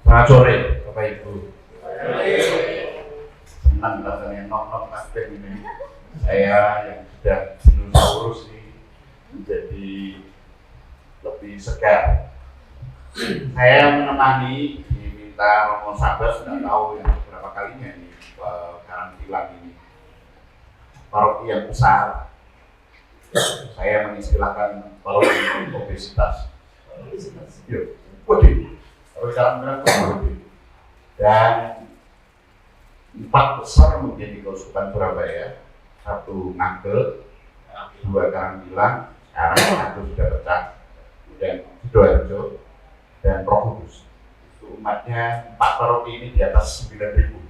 Selamat sore, Bapak Ibu. Senang rasanya nok-nok nasdem ini. Saya yang sudah dinosaurus ini menjadi lebih segar. Saya menemani diminta Romo Sabas, sudah tahu yang beberapa kalinya ini Karangpilang ini paroki yang besar. Saya mengistilahkan paroki obesitas. Yuk, waduh. Kalau Karangpilang itu dan 4 besar menjadi Keuskupan Surabaya, 1 Ngagel, 2 Karangpilang, sekarang 1 sudah pecah, kemudian Sidoarjo dan Roh Kudus. Itu umatnya 4 paroki ini di atas 9.000,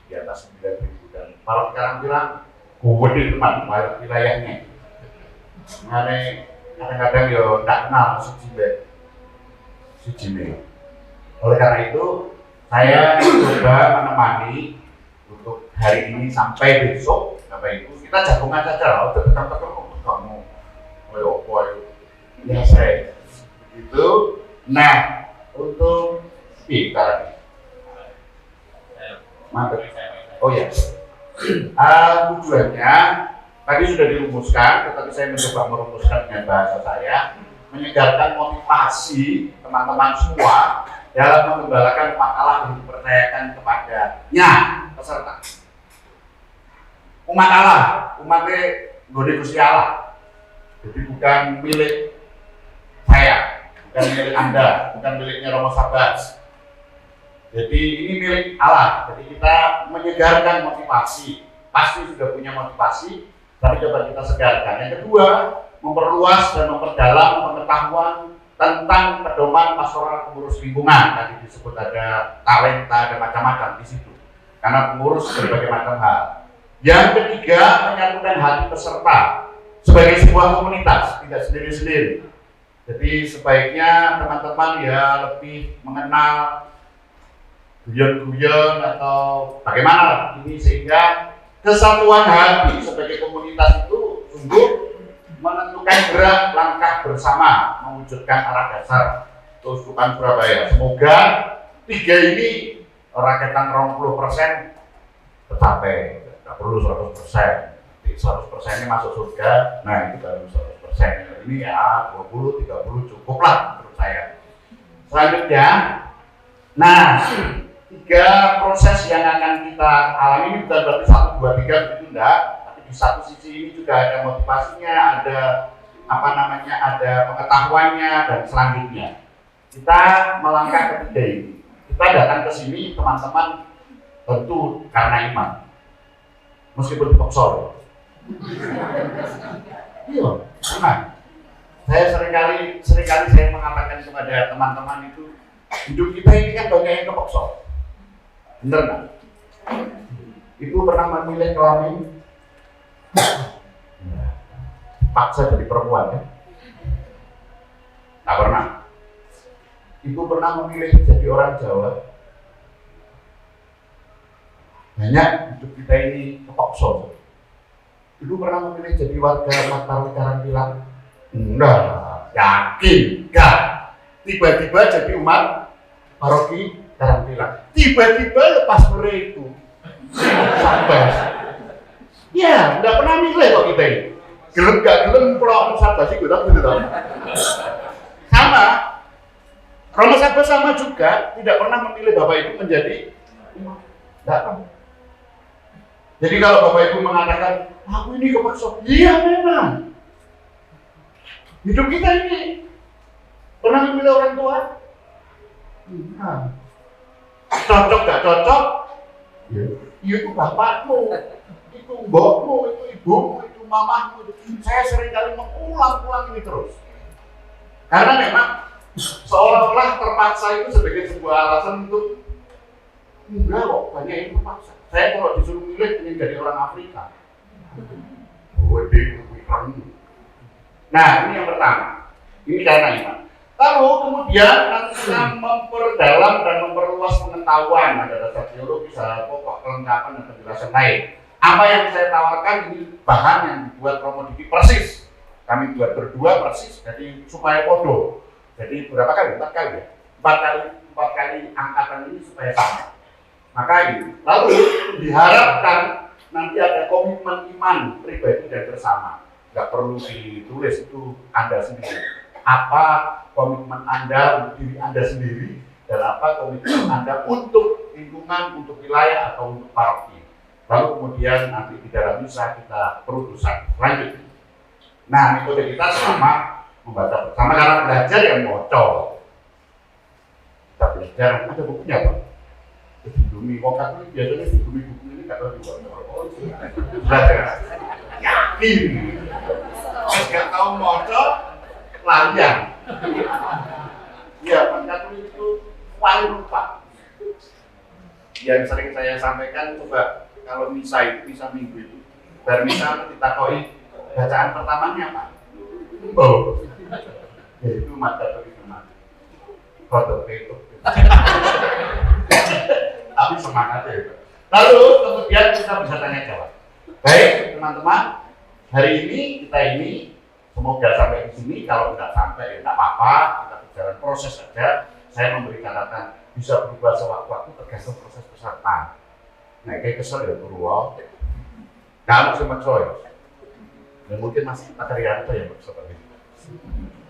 di atas 9.000, dan paroki Karangpilang gede teman wilayahnya. Kadang-kadang ya tidak kenal si Jimmy. Oleh karena itu, saya coba menemani untuk hari ini sampai besok, Bapak Ibu. Kita jagungan saja lah, udah tetap-tetap kamu, ya saya begitu. Nah, untuk kita, mantap. Oh ya, tujuannya tadi sudah dirumuskan, tetapi saya mencoba merumuskan dengan bahasa saya, menyegarkan motivasi teman-teman semua dalam menggembalakan umat Allah yang dipercayakan kepadanya peserta. Umat Allah, umatnya Gode Gusti Allah. Jadi bukan milik saya, bukan milik Anda, bukan miliknya Romo Sabas. Jadi ini milik Allah. Jadi kita menyegarkan motivasi. Pasti sudah punya motivasi, tapi coba kita segarkan. Yang kedua, memperluas dan memperdalam pengetahuan tentang pedoman pastoral pengurus lingkungan. Tadi disebut ada talenta, ada macam-macam di situ. Karena pengurus berbagai macam hal. Yang ketiga, menyatukan hati peserta sebagai sebuah komunitas, tidak sendiri-sendiri. Jadi sebaiknya teman-teman ya lebih mengenal guyon-guyon atau bagaimana ini, sehingga kesatuan hati sebagai komunitas itu sungguh menentukan gerak langkah bersama mewujudkan arah dasar Keuskupan Surabaya. Semoga 3 ini raketan 20% tercapai. Tidak perlu 100%. 100% ini masuk surga. Nah, itu baru 100%. Ini ya 20-30 cukup lah menurut saya. Selanjutnya, nah, 3 proses yang akan kita alami ini bukan berarti 1, 2, 3 itu enggak. Di satu sisi ini juga ada motivasinya, ada ada pengetahuannya, dan selanjutnya kita melangkah ke 3 ini. Kita datang ke sini teman-teman tentu karena iman, meskipun dipaksa. Iya, iman. Saya seringkali saya mengatakan kepada teman-teman itu, hidup kita ini kan banyak yang kepaksa. Bener nggak? Ibu pernah memilih kelamin? Paksa jadi perempuan ya? Tak pernah. Ibu pernah memilih jadi orang Jawa? Banyak hidup kita ini kepaksa. Ibu pernah memilih jadi warga Mataram Karangpilang? Enggak, yakin enggak. Tiba-tiba jadi umat paroki Karangpilang. Tiba-tiba lepas bere itu Sabas. Ya, enggak pernah milih kok kita ini. Gelem gak gelem Romo Sabas itu gitu toh. Sama. Romo Sabas sama juga tidak pernah memilih Bapak Ibu menjadi umat. Enggak pernah. Jadi kalau Bapak Ibu mengatakan, aku ini kepaksa, iya memang. Hidup kita ini pernah memilih orang tua? Nah. Cocok gak cocok? Ya, itu bapakmu. Itu mbokmu, itu ibumu, itu mamahmu. Saya seringkali mengulang-ulang ini terus. Karena memang seolah-olah terpaksa itu sebagai sebuah alasan untuk enggak kok, banyak yang terpaksa. Saya kalau disuruh milih ingin jadi orang Afrika. Nah, ini yang pertama. Ini karena iman. Lalu kemudian nanti kita memperdalam dan memperluas pengetahuan, ada dasar teologis, pokok kelengkapan dan penjelasan lain. Apa yang saya tawarkan ini bahan yang dibuat Romo Diki persis. Kami buat berdua persis, jadi supaya podo. Jadi berapa kali? 4 kali ya? 4 kali angkatan sekarang ini supaya sama. Maka ini lalu diharapkan nanti ada komitmen iman pribadi dan bersama. Nggak perlu ditulis, itu Anda sendiri. Apa komitmen Anda untuk diri Anda sendiri dan apa komitmen Anda untuk lingkungan, untuk wilayah atau untuk paroki. Lalu kemudian nanti di dalam misa kita berurusan lanjut. Nah, metode kita selama membaca bersama karena belajar yang bocor. Kita belajar, ada bukunya Pak? Dibumi, wong Katolik biasanya dibumi buku ini nggak tahu juga. Belajar, yakin. Nggak tahu bocor, larian. Ya, orang Katolik itu paling lupa. Yang sering saya sampaikan, coba kalau misa itu, misa minggu itu, dari misa ditakoi bacaan pertamanya apa? Oh, yaitu mata terima foto itu. Tapi semangat ya. Lalu kemudian kita bisa tanya jawab. Baik teman-teman, hari ini kita semoga sampai di sini. Kalau nggak sampai ya nggak apa-apa, kita berjalan proses saja. Saya memberi catatan bisa berubah sewaktu-waktu tergantung proses peserta. Nah, kayak kesel ya Purwo. Kamu sempat soal. Dan mungkin masih Pak Rianto yang seperti itu.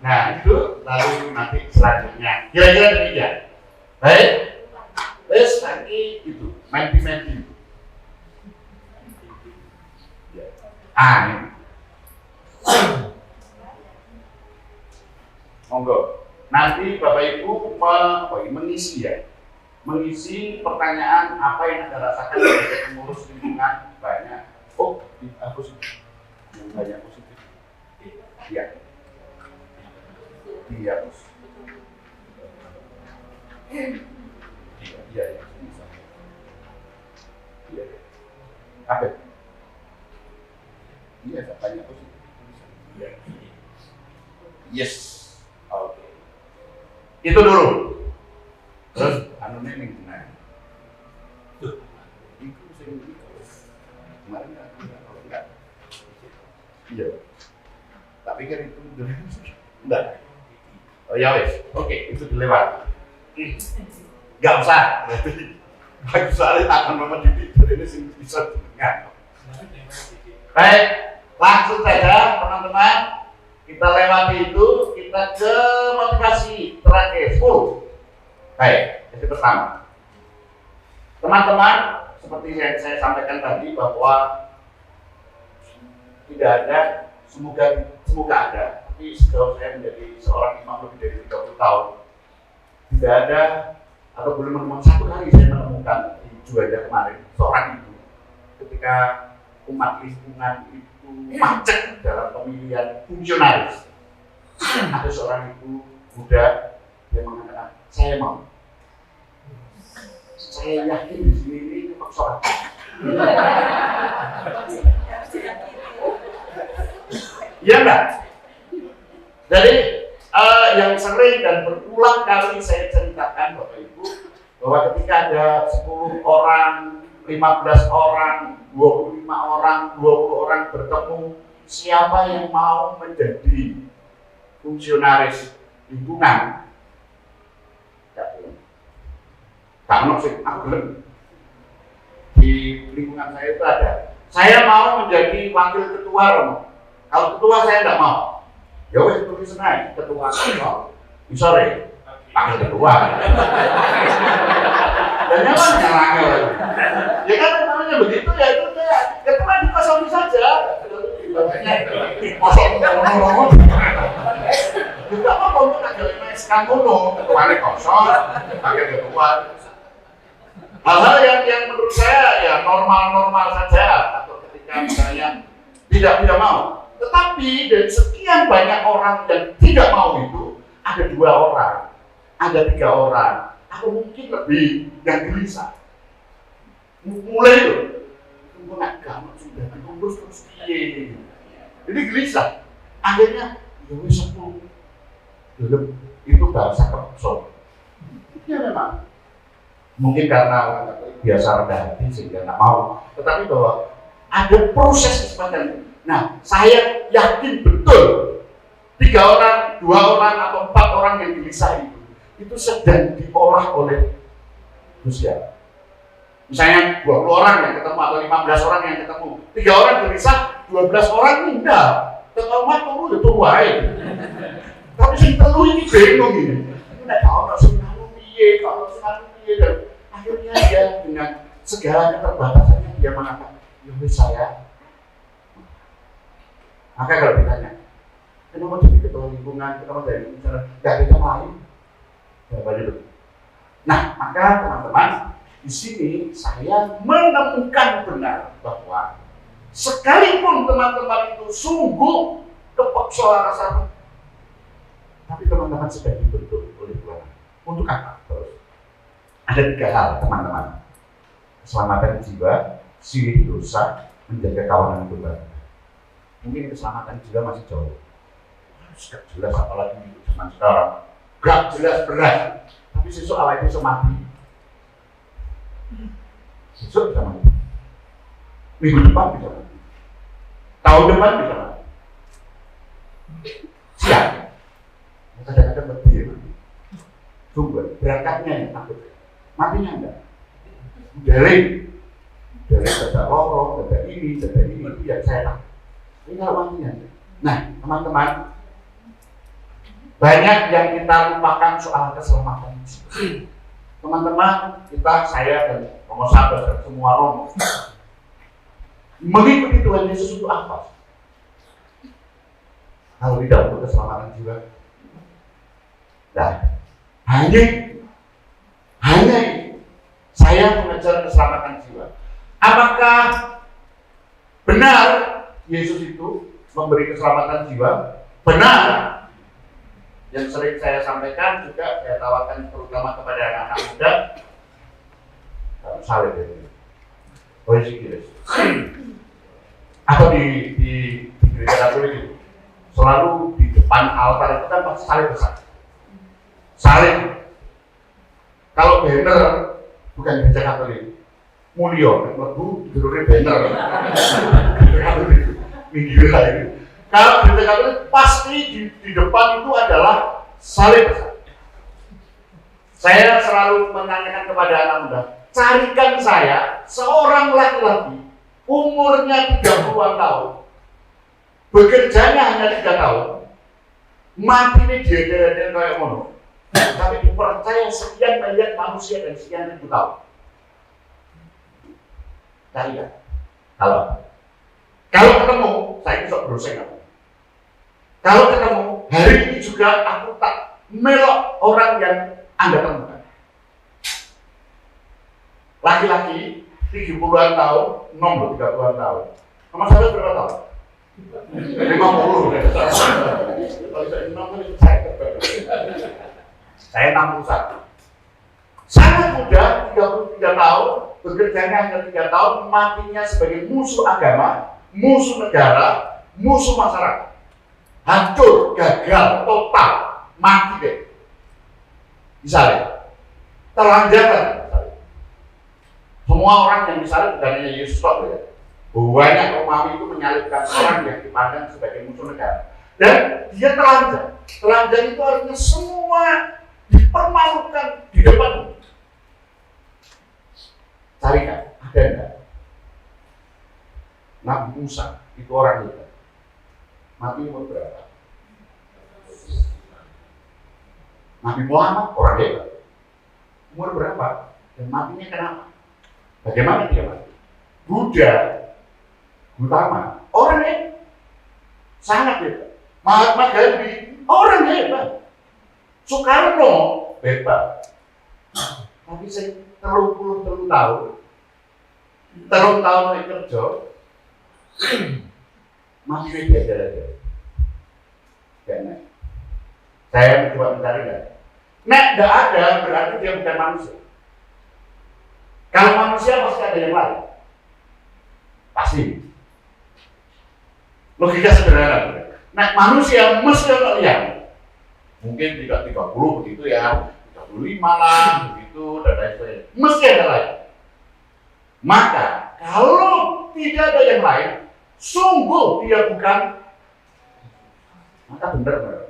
Nah, itu lalu nanti selanjutnya kira-kira demikian. Baik. Terus nanti itu menti-menti. Ini. Monggo. Nanti Bapak Ibu mengisi ya. Mengisi pertanyaan apa yang Anda rasakan sebagai pengurus lingkungan banyak. Oh, aku sih yang banyak positif. Iya. Iya, Bos. Iya. Iya. Apa? Iya, banyak positif. Iya. Yes. Oke. Itu dulu. Terus anunya lingkungan. Itu kemarin enggak. Iya. Tak pikir itu enggak. Oh ya wes. Oke, itu dilewat. Enggak usah. Bagus sekali tangan Mama Didi ini bisa dengar. Baik, langsung saja teman-teman. Kita lewati itu, kita ke motivasi terakhir 10. Baik, jadi pertama, teman-teman, seperti yang saya sampaikan tadi bahwa tidak ada, semoga ada, tapi sejauh saya menjadi seorang imam lebih dari 30 tahun, tidak ada atau belum menemukan satu kali saya menemukan di Juanda kemarin seorang ibu ketika umat lingkungan itu macet dalam pemilihan fungsionaris. Ada seorang ibu muda yang mengatakan, saya mau. Saya yakin di sini ini persoalan. Iya enggak? Jadi yang sering dan berulang kali saya ceritakan Bapak Ibu bahwa ketika ada 10 orang, 15 orang, 25 orang, 20 orang bertemu, siapa yang mau menjadi fungsionaris lingkungan? Kamu sih, aku belum. Di lingkungan saya itu ada. Saya mau menjadi wakil ketua Romo. Kalau ketua saya tidak mau. Ya wes tulis naik ketua Romo. Sore, wakil ketua. Dan nyaman nyalanya lagi. Ya kan namanya begitu ya itu kayak ketua dikosongi saja. Kosong Romo. Juga apa untuk ajaran SK kuno, ketuanya kosong, wakil ketua. Hal-hal yang menurut saya ya normal-normal saja atau ketika misalnya tidak mau. Tetapi dari sekian banyak orang yang tidak mau itu ada 2 orang, ada 3 orang, atau mungkin lebih yang gelisah. Mulai loh, itu nak gampang sudah diurus terus piye. Jadi gelisah. Akhirnya ya wis 10 itu bahasa kepsol. Ya memang. Mungkin karena biasa rendah hati sehingga nggak mau. Tetapi bahwa ada proses kesempatan. Nah, saya yakin betul 3 orang, 2 orang atau 4 orang yang gelisah itu sedang diolah oleh Terus ya, misalnya 20 orang yang ketemu atau 15 orang yang ketemu, 3 orang gelisah, 12 orang tinggal. Ketemu turu ya turu aja. Tapi sing telu ini bingung ini. Nek ono sing anu piye, kalau sing anu piye, dan akhirnya dia dengan segala keterbatasannya dia mengatakan, ya wis saya. Maka kalau ditanya, kenapa jadi ketua lingkungan, kenapa jadi misalnya nggak ada yang lain? Jawabannya begitu. Nah, maka teman-teman, di sini saya menemukan benar bahwa sekalipun teman-teman itu sungguh kepeksa rasa, tapi teman-teman sudah dibentuk oleh Tuhan. Untuk apa? Terus ada 3 hal, teman-teman: keselamatan jiwa, silih dosa, menjaga kawanan keluarga. Mungkin keselamatan jiwa masih jauh, gak jelas, apalagi di zaman sekarang, gak jelas beras. Tapi sesuk awake iso mati. Sesuk bisa mati. Minggu depan bisa mati. Tahun depan bisa mati. Siap. Kadang-kadang lebih mati. Tunggu, berangkatnya yang takut. Matinya enggak. Dari dada lorong, dada ini, itu yang saya takut. Ini kalau matinya. Nah, teman-teman, banyak yang kita lupakan soal keselamatan. Teman-teman, saya dan Romo Sabar dan semua Romo mengikuti Tuhan Yesus itu apa? Kalau tidak untuk keselamatan jiwa. Nah, hanya saya mengejar keselamatan jiwa. Apakah benar Yesus itu memberi keselamatan jiwa? Benar. Yang sering saya sampaikan juga saya tawarkan terutama kepada anak-anak muda, salib ini, atau di gereja Katolik itu selalu di depan altar itu kan pasti salib besar. Salib. Kalau banner bukan gereja Katolik, Mulyo, lebu judulnya banner. Gereja Katolik itu, minggu ini. Kalau gereja Katolik pasti di depan itu adalah salib besar. Saya selalu menanyakan kepada anak muda, carikan saya seorang laki-laki umurnya 30-an tahun, bekerjanya hanya 3 tahun, mati ini dia kayak mono, tapi dipercaya sekian banyak manusia dan sekian ribu tahun. Carikan. Kalau ketemu, saya bisa browsing apa? Kalau ketemu, hari ini juga aku tak melok orang yang Anda temukan. Laki-laki 70-an tahun, 30-an tahun. Nomor saya berapa tahun? 50. Kalau saya 60 itu saya 61. Sangat muda, 33 tahun, bekerjanya hanya 3 tahun, matinya sebagai musuh agama, musuh negara, musuh masyarakat. Hancur, gagal, total, mati deh. Misalnya, telanjang. Semua orang yang misalnya bukan hanya Yesus kok ya. Banyak Romawi itu menyalibkan orang yang dipandang sebagai musuh negara. Dan dia telanjang. Telanjang itu artinya semua dipermalukan di depan. Carikan, ada enggak? Nabi Musa itu orang hebat. Mati umur berapa? Nabi Muhammad orang hebat. Umur berapa? Dan matinya kenapa? Bagaimana dia mati? Buddha, Gautama, orang hebat. Sangat hebat. Mahatma Gandhi, orang hebat. Soekarno, hebat. Tapi saya 30 tahun naik kerja, masih biasa aja. Karena saya mencoba mencari nggak. Nek nggak ada berarti dia bukan manusia. Kalau manusia pasti ada yang lain. Pasti. Logika sederhana. Nek manusia mesti ada yang mungkin tidak 30 begitu ya, 35 lah begitu dan lain sebagainya. Mesti ada lain. Maka kalau tidak ada yang lain, sungguh dia bukan, maka benar.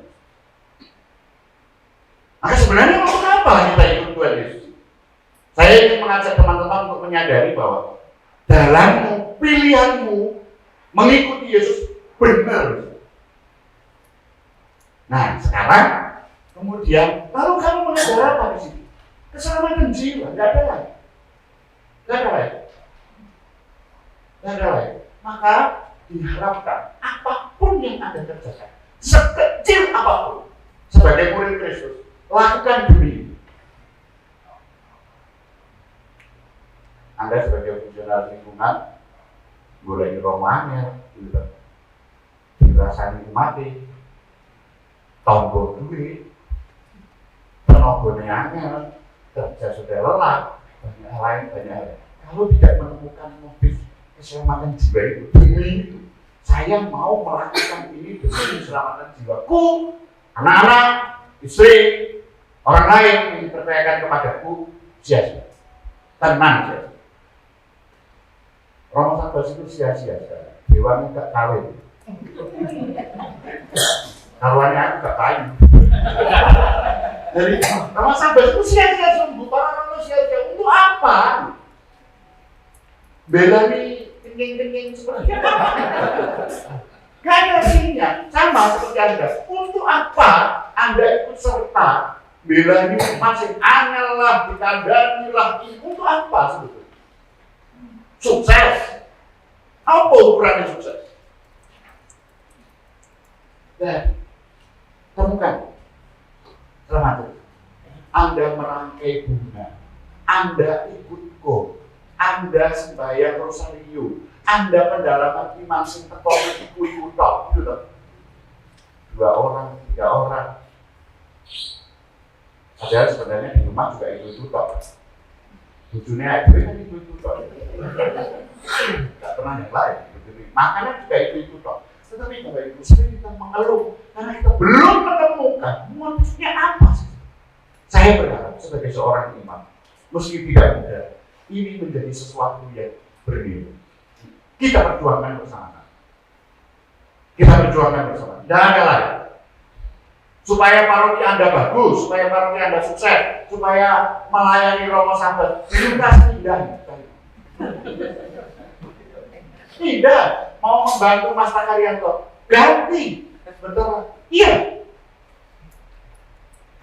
Maka sebenarnya untuk apa kita ikut Tuhan Yesus? Saya ingin mengajak teman-teman untuk menyadari bahwa dalammu, pilihanmu mengikuti Yesus benar. Nah, sekarang kemudian lalu kamu mengajar apa di sini? Keselamatan jiwa, nggak ada lagi. Maka diharapkan apapun yang Anda kerjakan, sekecil apapun, sebagai murid Kristus, lakukan demi ini. Anda sebagai fungsional lingkungan, boleh romanya, dirasani mati, tombol duit, penogoniannya, kerja sudah lelah, banyak lain. Kalau tidak menemukan motif keselamatan jiwa itu, saya mau melakukan ini demi keselamatan jiwaku, anak-anak, istri, orang lain yang dipercayakan kepadaku, sia-sia. Tenang saja. Romo Sabas itu sia-sia sekali. Dewan gak kawin. Karuannya aku gak kayu. Jadi Romo Sabas itu sia-sia sungguh. Para Romo sia-sia untuk apa? Bela nih tinggi-tinggi seperti itu. Gak ada artinya. Sama seperti Anda. Untuk apa Anda ikut serta bela nih masing angel lah, dikandani lah. Untuk apa sebetulnya? Sukses. Apa ukurannya sukses? Dan temukan selamat. Anda merangkai bunga, Anda ikut go, Anda sembahyang rosario, Anda pendalaman iman sing teko ikut tok, gitu loh. 2 orang, 3 orang. Padahal sebenarnya di rumah juga itu tok. Bujurnya itu kan itu tok. Tidak pernah yang lain. Makanan juga itu tok. Tetapi Bapak Ibu sering kita mengeluh karena kita belum menemukan motifnya apa sih. Saya berharap sebagai seorang imam, meski tidak mudah, ini menjadi sesuatu yang bernilai. Kita perjuangkan bersama. Tidak ada lain. Supaya paroki Anda bagus, supaya paroki Anda sukses, supaya melayani Romo Sabas, tidak mau membantu Mas Takaryanto, ganti, betul? Iya.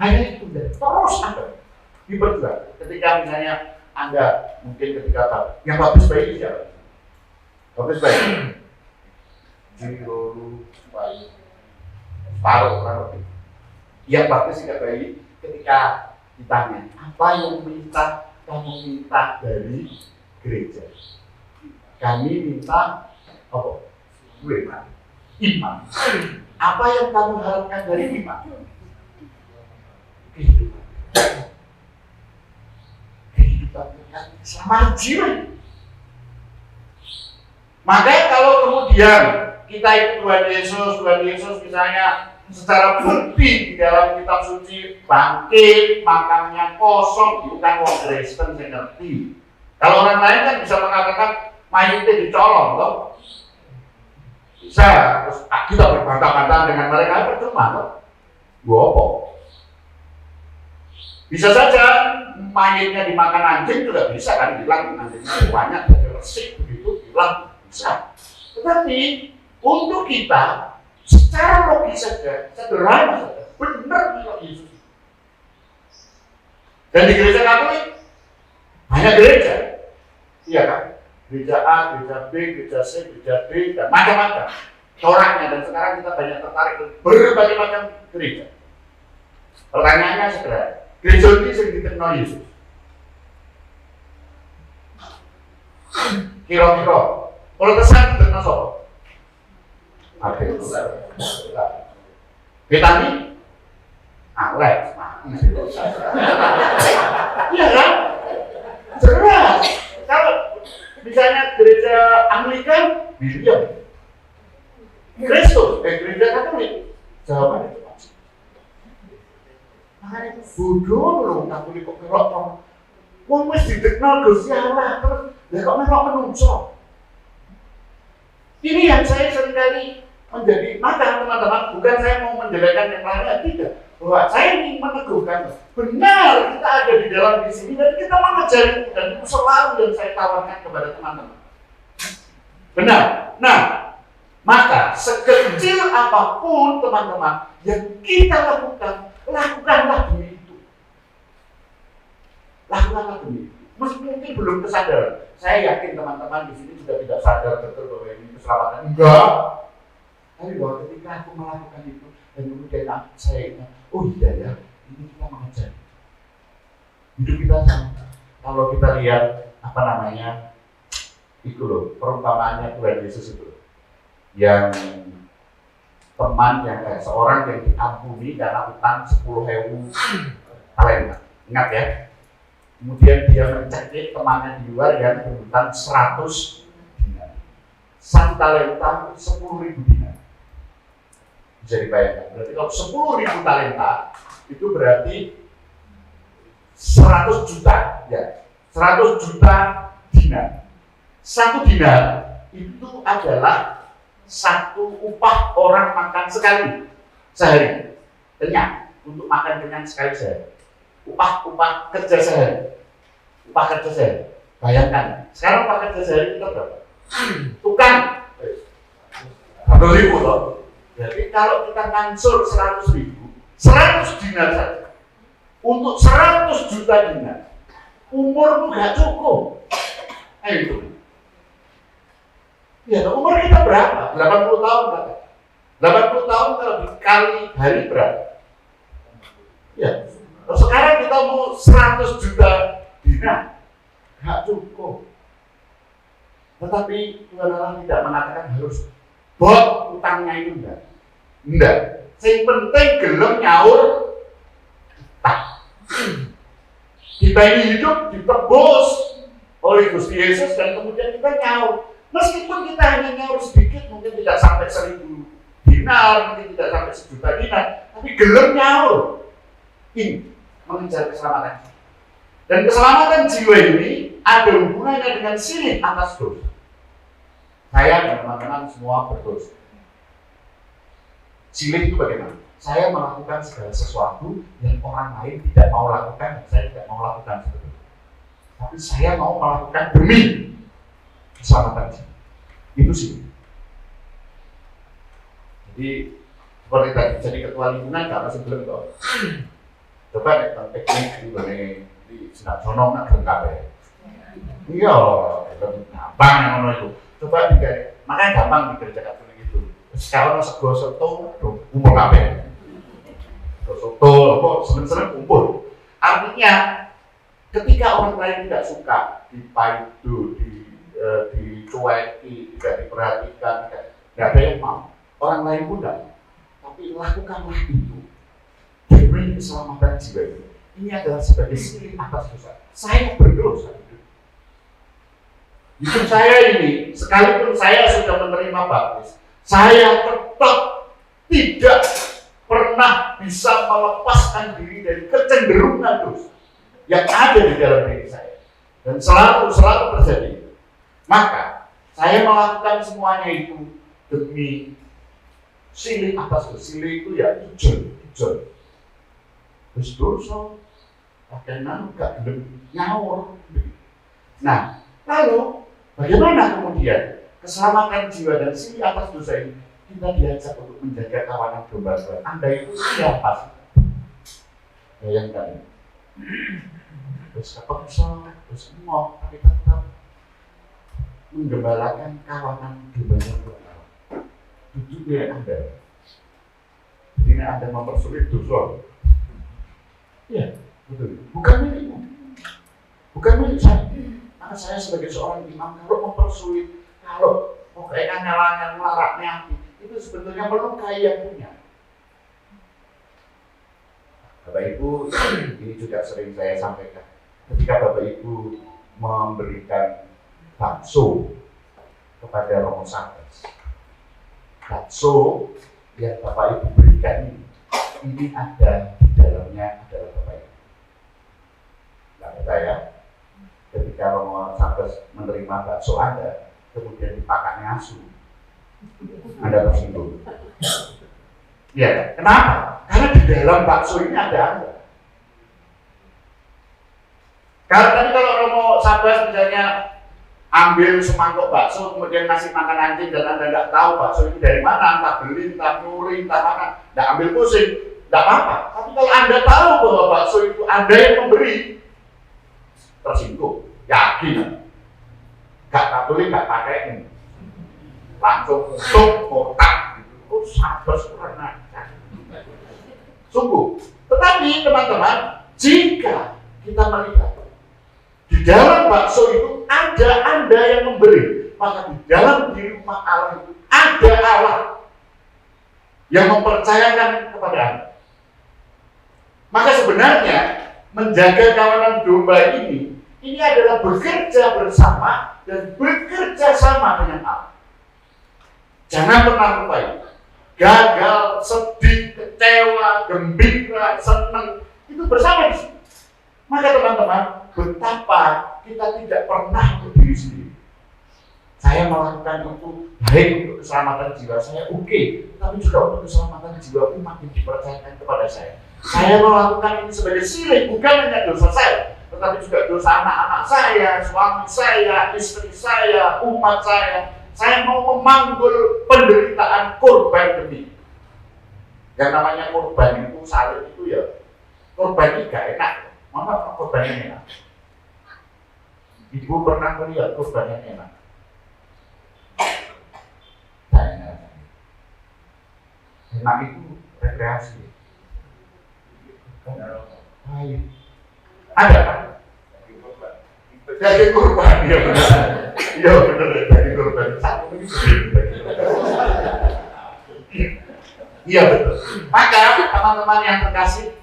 Hanya itu deh. Terus Anda diperjuang. Ketika misalnya Anda mungkin ketika yang bagus baik siapa? Bagus baik. Jiro baik. Paruh. Yang bagus tidak baik ketika ditanya apa yang kamu minta dari gereja. Kami minta apa? Iman. Apa yang kamu harapkan dari iman? Kehidupan yang selamat jiwa. Makanya kalau kemudian kita ikut Tuhan Yesus misalnya secara bukti di dalam kitab suci bangkit, makamnya kosong, bukan wong Kristen yang ngerti. Kalau orang lain kan bisa mengatakan mayatnya dicolong, toh? Bisa, terus kita berbantah-bantah dengan mereka percuma, toh? Gopo. Bisa saja mayatnya dimakan anjing juga bisa kan, bilang anjingnya banyak, jadi resik begitu, bilang bisa. Tetapi untuk kita secara logis saja, sederhana saja, benar kalau Yesus. Dan di gereja Katolik banyak gereja, iya kan? Gereja A, gereja B, gereja C, gereja D, dan macam-macam coraknya. Dan sekarang kita banyak tertarik ke berbagai macam gereja. Pertanyaannya sederhana, gereja ini sering dikenal Yesus. Kira-kira, kalau kesan dikenal siapa? Betani, Alex, iya kan? Jelas. Kalau misalnya gereja Anglikan, William, Kristus, gereja Katolik, jawabannya itu pasti. Bodoh loh, Katolik kok kerok. Wong wis ditekno Gusti Allah terus, lha kok melok menungso. Ini yang saya seringkali menjadi mata teman-teman, bukan saya mau menjelekkan yang lainnya, tidak. bahwa saya ingin meneguhkan benar kita ada di dalam di sini dan kita mengajari, dan itu selalu yang saya tawarkan kepada teman-teman. Benar. Nah, maka sekecil apapun teman-teman yang kita lakukan, lakukanlah demi itu. Lakukanlah demi itu. Mungkin belum kesadaran. Saya yakin teman-teman di sini juga tidak sadar betul bahwa ini keselamatan. Enggak. Tapi bahwa ketika aku melakukan itu dan kemudian saya ingat, oh iya ya, ini kita mengajar. Hidup kita sama. Kalau kita lihat apa namanya, itu loh, perumpamaannya Tuhan Yesus itu, yang teman yang seorang yang diampuni karena utang 10.000 talenta. Ingat ya. Kemudian dia mencekik temannya di luar yang berhutang 100 dinar. 1 talenta 10.000 dinar. Bisa dibayangkan. Berarti kalau 10.000 talenta itu berarti 100 juta, ya. 100 juta dinar. 1 dinar itu adalah 1 upah orang makan sekali sehari. Kenyang, untuk makan kenyang sekali sehari. Upah kerja sehari. Upah kerja sehari. Bayangkan, sekarang upah kerja sehari kita berapa? Tukang 100.000 loh. Jadi kalau kita ngansur 100.000, 100 dinar saja. Untuk 100 juta dinar, umurmu gak cukup. Itu. Ya, umur kita berapa? 80 tahun kan? 80 tahun kalau dikali hari berapa? Ya. Sekarang kita mau 100 juta dinar, gak cukup. Tetapi Tuhan Allah tidak mengatakan harus bot utangnya itu enggak. Yang penting gelem nyaur utang. Kita ini hidup ditebus oleh Gusti Yesus dan kemudian kita nyaur. Meskipun kita hanya nyaur sedikit, mungkin tidak sampai 1.000 dinar, mungkin tidak sampai 1 juta dinar, tapi gelem nyaur. Ini mengejar keselamatan. Dan keselamatan jiwa ini ada hubungannya dengan silih atas dosa. Saya dan teman-teman semua berdosa. Silih itu bagaimana? Saya melakukan segala sesuatu yang orang lain tidak mau lakukan dan saya tidak mau lakukan sebetulnya. Tapi saya mau melakukan demi keselamatan jiwa. Itu sih. Jadi seperti tadi jadi ketua lingkungan karena sebelum itu. Coba nih teknik di Senajono nak kabeh. Iya, gampang ngono itu. Coba digawe. Makanya gampang di gereja Katolik itu. Sekarang sego soto kumpul kabeh. Soto apa seneng-seneng kumpul. Artinya ketika orang lain tidak suka dipaidu, dicueki, tidak diperhatikan, tidak ada yang mau. Orang lain pun tidak. Tapi lakukanlah itu demi keselamatan jiwa ini. Ini adalah sebagai silih atas dosa. Saya berdosa. Hidup saya ini, sekalipun saya sudah menerima baptis, saya tetap tidak pernah bisa melepaskan diri dari kecenderungan dosa yang ada di dalam diri saya. Dan selalu terjadi. Maka, saya melakukan semuanya itu demi silih atas dosa. Silih itu ya ijon. Terus dosa, kadang gak nyaur. Nah, lalu bagaimana kemudian keselamatan jiwa dan silih atas dosa ini kita diajak untuk menjaga kawanan domba-domba. Anda itu siapa sih? Bayangkan. Terus kepeksa, terus mau, tapi tetap menggembalakan kawanan domba-domba. Duduknya Anda. Jadi Anda mempersulit dosa. Ya, betul. Bukan milikmu. Bukan milik saya. Karena saya sebagai seorang imam kalau mempersulit, kalau kayaknya nyalangan melaraknya itu sebetulnya melukai yang punya. Bapak Ibu, ini juga sering saya sampaikan. Ketika Bapak Ibu memberikan bakso kepada Romo Sabes, bakso yang Bapak Ibu berikan ini ada di dalamnya adalah Bapak Ibu. Tidak percaya? Ketika Romo Sabes menerima bakso Anda, kemudian dipakai asu, Anda tersinggung. Ya, kenapa? Karena Karena di dalam bakso ini ada Anda. Kalau tadi kalau Romo Sabas misalnya ambil semangkuk bakso kemudian ngasih makan anjing dan Anda nggak tahu bakso itu dari mana, entah beli, entah nyuri, entah mana, nggak ambil pusing, nggak apa-apa. Tapi kalau Anda tahu bahwa bakso itu ada yang memberi, tersinggung, yakin, nggak kabeli, nggak pakai ini, langsung tutup kotak, gitu. Oh Sabas kurang ajar. Sungguh. Tetapi teman-teman, jika kita melihat di dalam bakso itu ada Anda yang memberi, maka di dalam di rumah Allah itu ada Allah yang mempercayakan kepada Anda. Maka sebenarnya menjaga kawanan domba ini adalah bekerja bersama dan bekerja sama dengan Allah. Jangan pernah lupa itu. Gagal, sedih, kecewa, gembira, senang, itu bersama di sini. Maka teman-teman, betapa kita tidak pernah berdiri sendiri. Saya melakukan itu baik untuk keselamatan jiwa saya, oke, tapi juga untuk keselamatan jiwa umat yang dipercayakan kepada saya. Saya melakukan ini sebagai silih, bukan hanya dosa saya, tetapi juga dosa anak-anak saya, suami saya, istri saya, umat saya. Saya mau memanggul penderitaan korban demi. Yang namanya korban itu, salib itu ya, korban ini gak enak. Mana korban yang enak? Ibu pernah melihat korban yang enak? Nah, enak itu rekreasi. Baik. Ada kan? Daging kurban, iya benar. Iya benar, daging kurban. Iya betul. Maka teman-teman yang terkasih,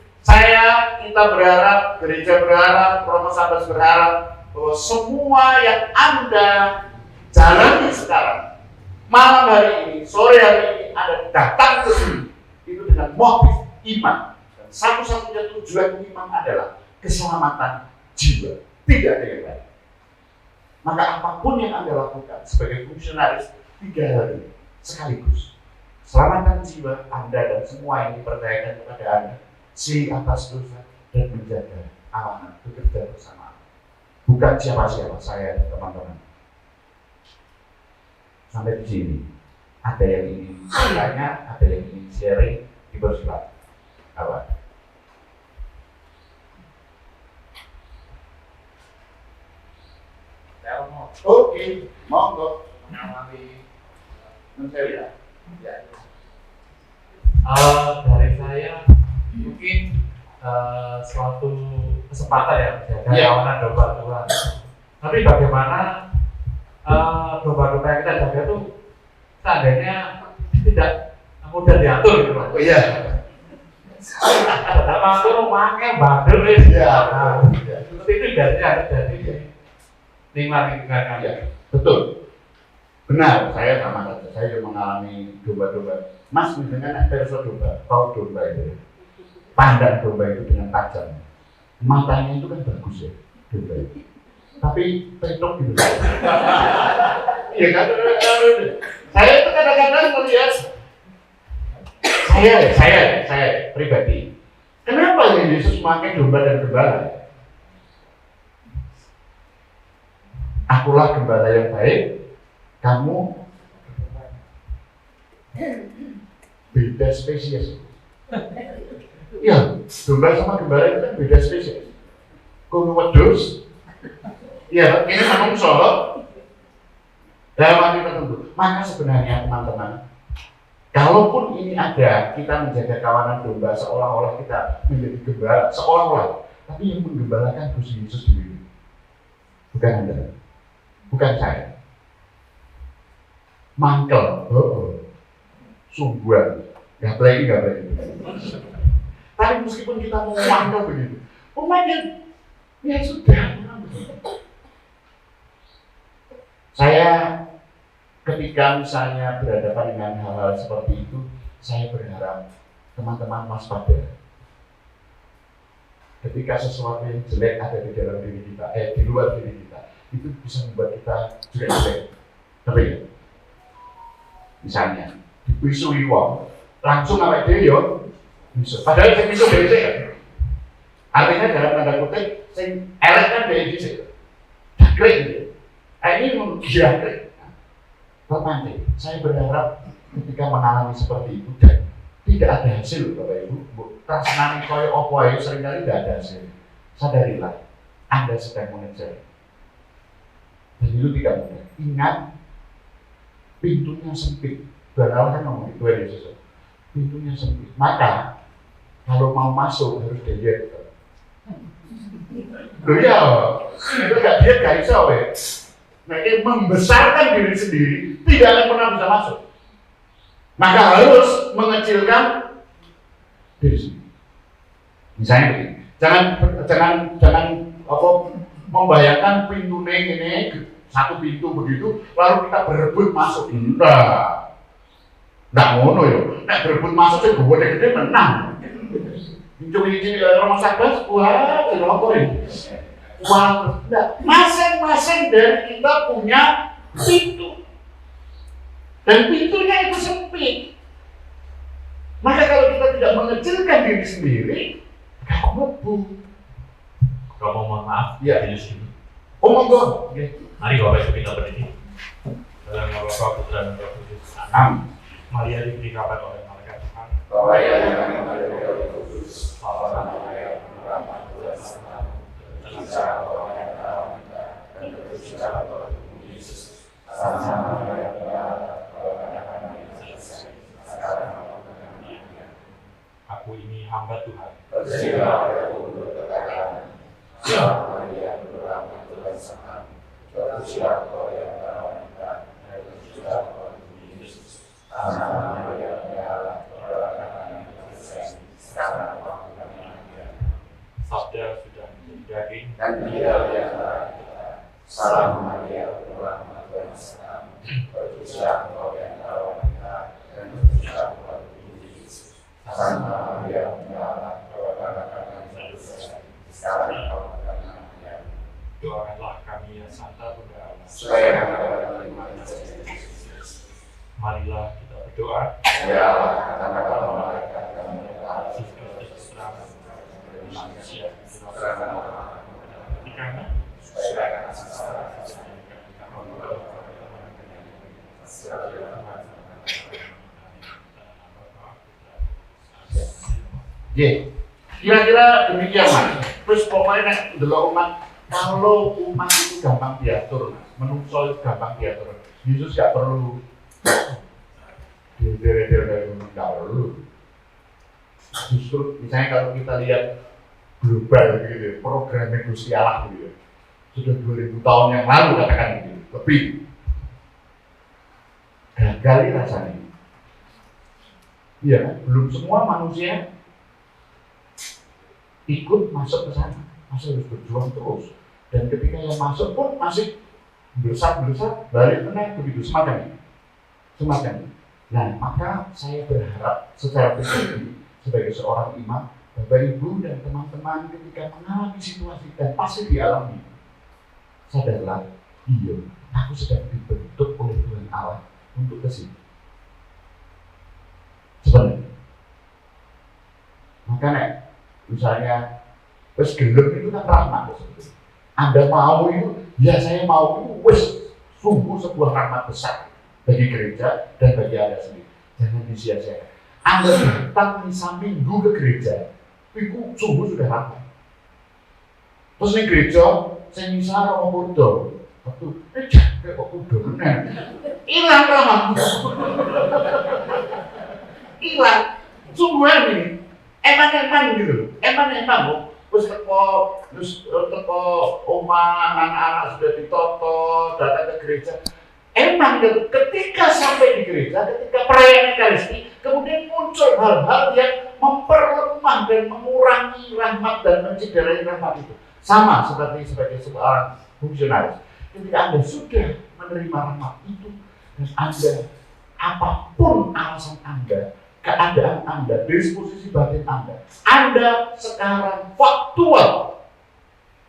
kita berharap, gereja berharap, Romo Sabas berharap bahwa semua yang Anda jalani sekarang, malam hari ini, sore hari ini, Anda datang ke sini itu dengan motif iman. Dan satu-satunya tujuan iman adalah keselamatan jiwa. Tidak ada yang lain. Maka apapun yang Anda lakukan sebagai fungsionaris 3 hal ini sekaligus. Selamatkan jiwa Anda dan semua yang dipercayakan kepada Anda. Si atas dosa dan menjaga amanat bekerja bersama. Bukan siapa-siapa, saya teman-teman. Sampai di sini. Ada yang ingin bertanya, ada yang ingin sharing, dipersilakan. Apa? Oke, monggo. Mengalami mencari ya. Dari saya mungkin suatu kesempatan ya menjaga kawanan domba Tuhan. Tapi bagaimana domba-domba yang kita jaga itu seandainya tidak mudah diatur gitu loh. Oh iya. Pertama itu rumahnya bandel Iya. Seperti itu biasanya ada jadi lingkungan kami. Betul. Benar, saya sama saja. Saya juga mengalami domba-domba. Mas, misalnya perso domba, tahu domba itu. Pandang domba itu dengan tajam. Matanya itu kan bagus ya, domba itu. Tapi petok gitu. Iya kan? Saya itu kadang-kadang melihat saya pribadi. Kenapa Yesus memakai domba dan gembala? Akulah gembala yang baik, kamu beda spesies. Iya, domba sama gembala itu kan beda spesies. Kono wedhus, iya, ini manungsa dalam arti tertentu. Maka sebenarnya teman-teman, kalaupun ini ada, kita menjaga kawanan domba seolah-olah kita menjadi gembala, seolah-olah, tapi yang menggembalakan Gusti Yesus sendiri, bukan Anda. Bukan saya. Mangkel, sungguhan, gak boleh. Tapi meskipun kita mau mangkel begitu, umatnya, ya sudah. Saya ketika misalnya berhadapan dengan hal-hal seperti itu, saya berharap teman-teman waspada. Ketika sesuatu yang jelek ada di dalam diri kita, di luar diri kita, itu bisa membuat kita juga jelek. Tapi ya, misalnya dibisui wong, langsung awake dhewe yo Bisa. Padahal sing bisa dhewe kan. Artinya dalam tanda kutip sing elek kan dhewe dhisik. Dakrek gitu. Ini menggilai. Terpancing. Saya berharap ketika mengalami seperti itu dan tidak ada hasil, Bapak Ibu. Tersenani koyo opo ae seringkali tidak ada hasil. Sadarilah, Anda sedang mengejar. Dan itu tidak mudah. Ingat, pintunya sempit. Barangkali kan ngomong itu ya Yesus. Pintunya sempit. Maka kalau mau masuk harus dilihat. Loh ya, itu gak bisa weh. Mereka membesarkan diri sendiri, tidak akan pernah bisa masuk. Maka harus mengecilkan diri sendiri. Misalnya begini, jangan membayangkan pintu ini satu pintu begitu, lalu kita berebut masuk. Nggak ngono ya. Nek berebut masuk sih gede-gede menang. Pintu-pintu rumah sakit, wah, jadi apa ini? Wah, masing-masing dari kita punya pintu. Dan pintunya itu sempit. Maka kalau kita tidak mengecilkan diri sendiri, gak mampu. Kalau mohon maaf, ya. Yesus ini. Oh monggo. Mari Bapak Ibu kita berdiri. Dalam nama Bapa, Putra dan Roh Kudus. Amin. Maria diberi kabar oleh malaikat Tuhan. Bahwa yang ada di Roh Kudus, Bapa dan Maria, rahmat Tuhan sertamu. Bicara orang yang kita dan berbicara Tuhan Yesus. Sama-sama yang aku ini hamba Tuhan. Bersilah aku untuk kekayaan. Sama Maria, rahmat Tuhan sertamu. Berbicara orang yang kita dan berbicara Tuhan Yesus. Sama Maria, sabda sudah menjadi daging dan dia yang kita. Salam Maria, rahmat Tuhan sertamu. Berbicara engkau yang wanita dan berbicara Tuhan Yesus. Sama Maria, sekarang engkau akan namanya. doakanlah kami yang santa Bunda Allah. Supaya kami dapat menerima Marilah kita berdoa. Ya Allah, katakanlah malaikat kami Yesus Kristus terang manusia di kami. Kira-kira demikian Mas. Terus pokoknya nek delok umat, kalau umat itu gampang diatur, menungso itu gampang diatur. Yesus gak perlu dere-dere gak perlu. Justru misalnya kalau kita lihat global gitu, program Gusti Allah gitu, sudah 2000 tahun yang lalu katakan gitu, lebih gagal rasanya. Iya, belum semua manusia ikut masuk ke sana, masih harus berjuang terus. Dan ketika yang masuk pun masih besar balik menang begitu semacam ini. Nah, maka saya berharap secara pribadi sebagai seorang imam, Bapak Ibu dan teman-teman ketika mengalami situasi dan pasti dialami, sadarlah, iya, aku sedang dibentuk oleh Tuhan Allah untuk ke sini. Sebenarnya. Makanya misalnya wes gelap itu kan rahmat sebetulnya. Anda mau itu, ya saya mau itu wes sungguh sebuah rahmat besar bagi gereja dan bagi Anda sendiri. Jangan disia-siakan. Anda datang misa minggu ke gereja, itu sungguh sudah rahmat. Terus nih gereja, saya misa sama kuda, kayak kok kuda bener, hilang rahmat, hilang. Sungguh ini. Eman gitu, eman bu. Terus teko omah anak-anak sudah ditoto, datang ke gereja. Emang gitu, ketika sampai di gereja, ketika perayaan Ekaristi, kemudian muncul hal-hal yang memperlemah dan mengurangi rahmat dan menciderai rahmat itu. Sama seperti sebagai seorang fungsionaris. Ketika Anda sudah menerima rahmat itu, dan Anda apapun alasan Anda, keadaan Anda, disposisi batin Anda sekarang faktual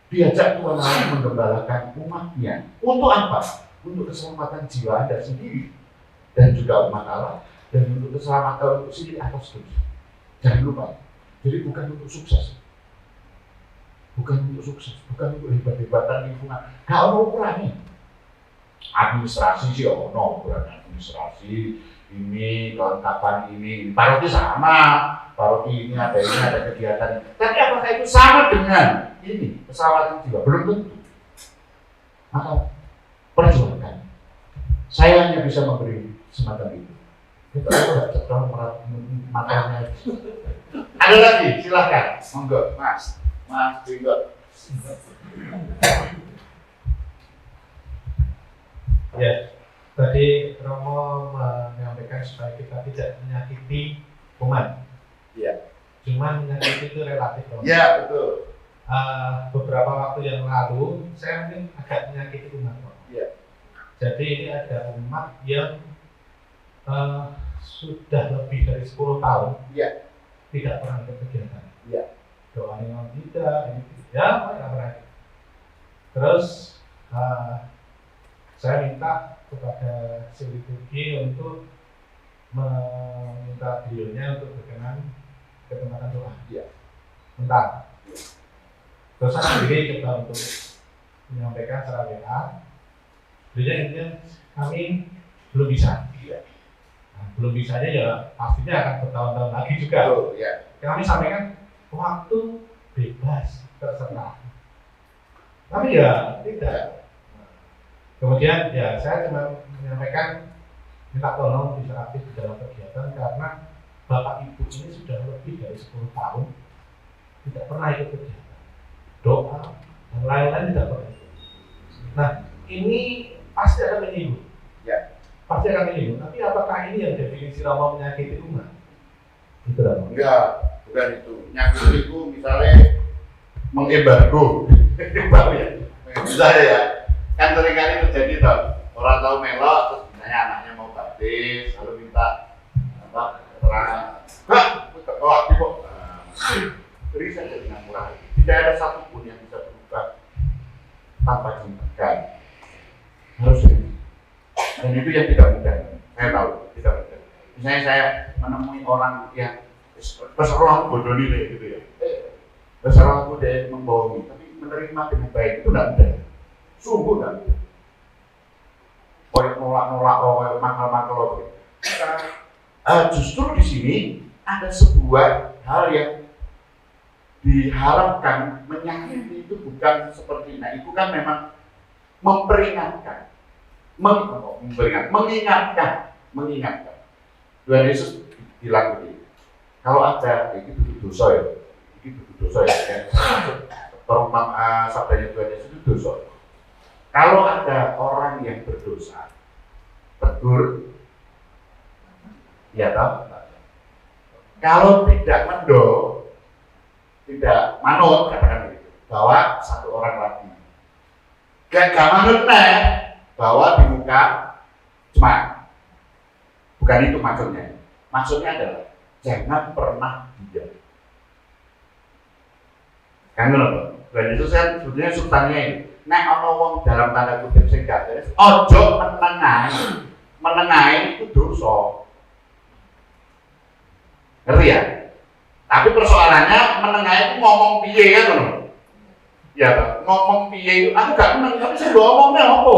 diajak Tuhan Allah menggembalakan umatnya. Untuk apa? Untuk keselamatan jiwa Anda sendiri dan juga umat Allah, dan untuk keselamatan untuk sendiri atau seterusnya. Jangan lupa. Jadi bukan untuk sukses, bukan untuk hebat-hebatan lingkungan. Gak ada ukurannya. Administrasi sih ono, ukuran administrasi ini kelengkapan ini. Paroki sama, paroki ini ada kegiatan. Tapi apakah itu sama dengan ini pesawat itu juga? Belum tentu. Maka perjuangkan. Saya hanya bisa memberi semacam itu. Itu aku tidak terlalu matanya. Ada lagi, silahkan. Monggo, Mas Bingot. Ya, tadi Romo menyampaikan supaya kita tidak menyakiti umat. Iya. Cuma menyakiti itu relatif. Iya, betul. Beberapa waktu yang lalu, saya mungkin agak menyakiti umat. Iya. Jadi ini ada umat yang sudah lebih dari 10 tahun Iya. tidak pernah ikut kegiatan. Iya. Doanya tidak, ini tidak, tidak pernah. Terus saya minta kepada si liturgi untuk meminta beliaunya untuk berkenan ke tempat doa. Iya. Bentar. Terus saya sendiri coba untuk menyampaikan secara WA. Beliau intinya kami belum bisa. Iya. Nah, belum bisanya ya pastinya akan bertahun-tahun lagi juga. Betul, ya. Kami sampaikan waktu bebas terserah. Tapi ya tidak. Kemudian ya saya cuma menyampaikan minta tolong bisa aktif di dalam kegiatan karena Bapak Ibu ini sudah lebih dari 10 tahun tidak pernah ikut kegiatan doa dan lain-lain tidak pernah ikut. Nah ini pasti akan menyinggung. Ya. Pasti akan menyinggung. Tapi apakah ini yang definisi Romo menyakiti umat? Itu Romo. Enggak, bukan itu. Nyakit itu misalnya mengembargo. Ya. Misalnya ya, kan seringkali terjadi toh, orang tahu melok terus misalnya anaknya mau baptis lalu minta keterangan, aktif kok. Beri saja dengan murah. Tidak ada satupun yang bisa berubah tanpa jembatan. Harus ini. Dan itu yang tidak mudah. Saya tahu tidak mudah. Misalnya saya menemui orang yang peserta bodoh nilai gitu ya. Peserta dia membohongi, tapi menerima dengan baik itu tidak mudah. Sungguh tidak mudah. Koyok nolak-nolak, koyok makal-makal. Justru di sini ada sebuah hal yang diharapkan menyakiti itu bukan seperti itu kan memang memperingatkan, mengingatkan. Tuhan Yesus bilang begini, kalau ada itu dosa ya, perumpamaan sabdanya Tuhan Yesus itu dosa. Kalau ada orang yang berdosa, tegur, ya toh. Kalau tidak tidak manut, katakan begitu, bawa satu orang lagi. Gak manut bawa di muka cuma. Bukan itu maksudnya. Maksudnya adalah jangan pernah diam. Kan ngono. Dan itu saya sebetulnya substansinya ini. Nek ana wong dalam tanda kutip sing gak beres, ojo menengahi. Menengahi itu dosa. Ngerti ya? Tapi persoalannya menengahi itu ngomong piye kan ngono. Ya, ngomong piye itu aku gak meneng, tapi sing mbok omongnya apa?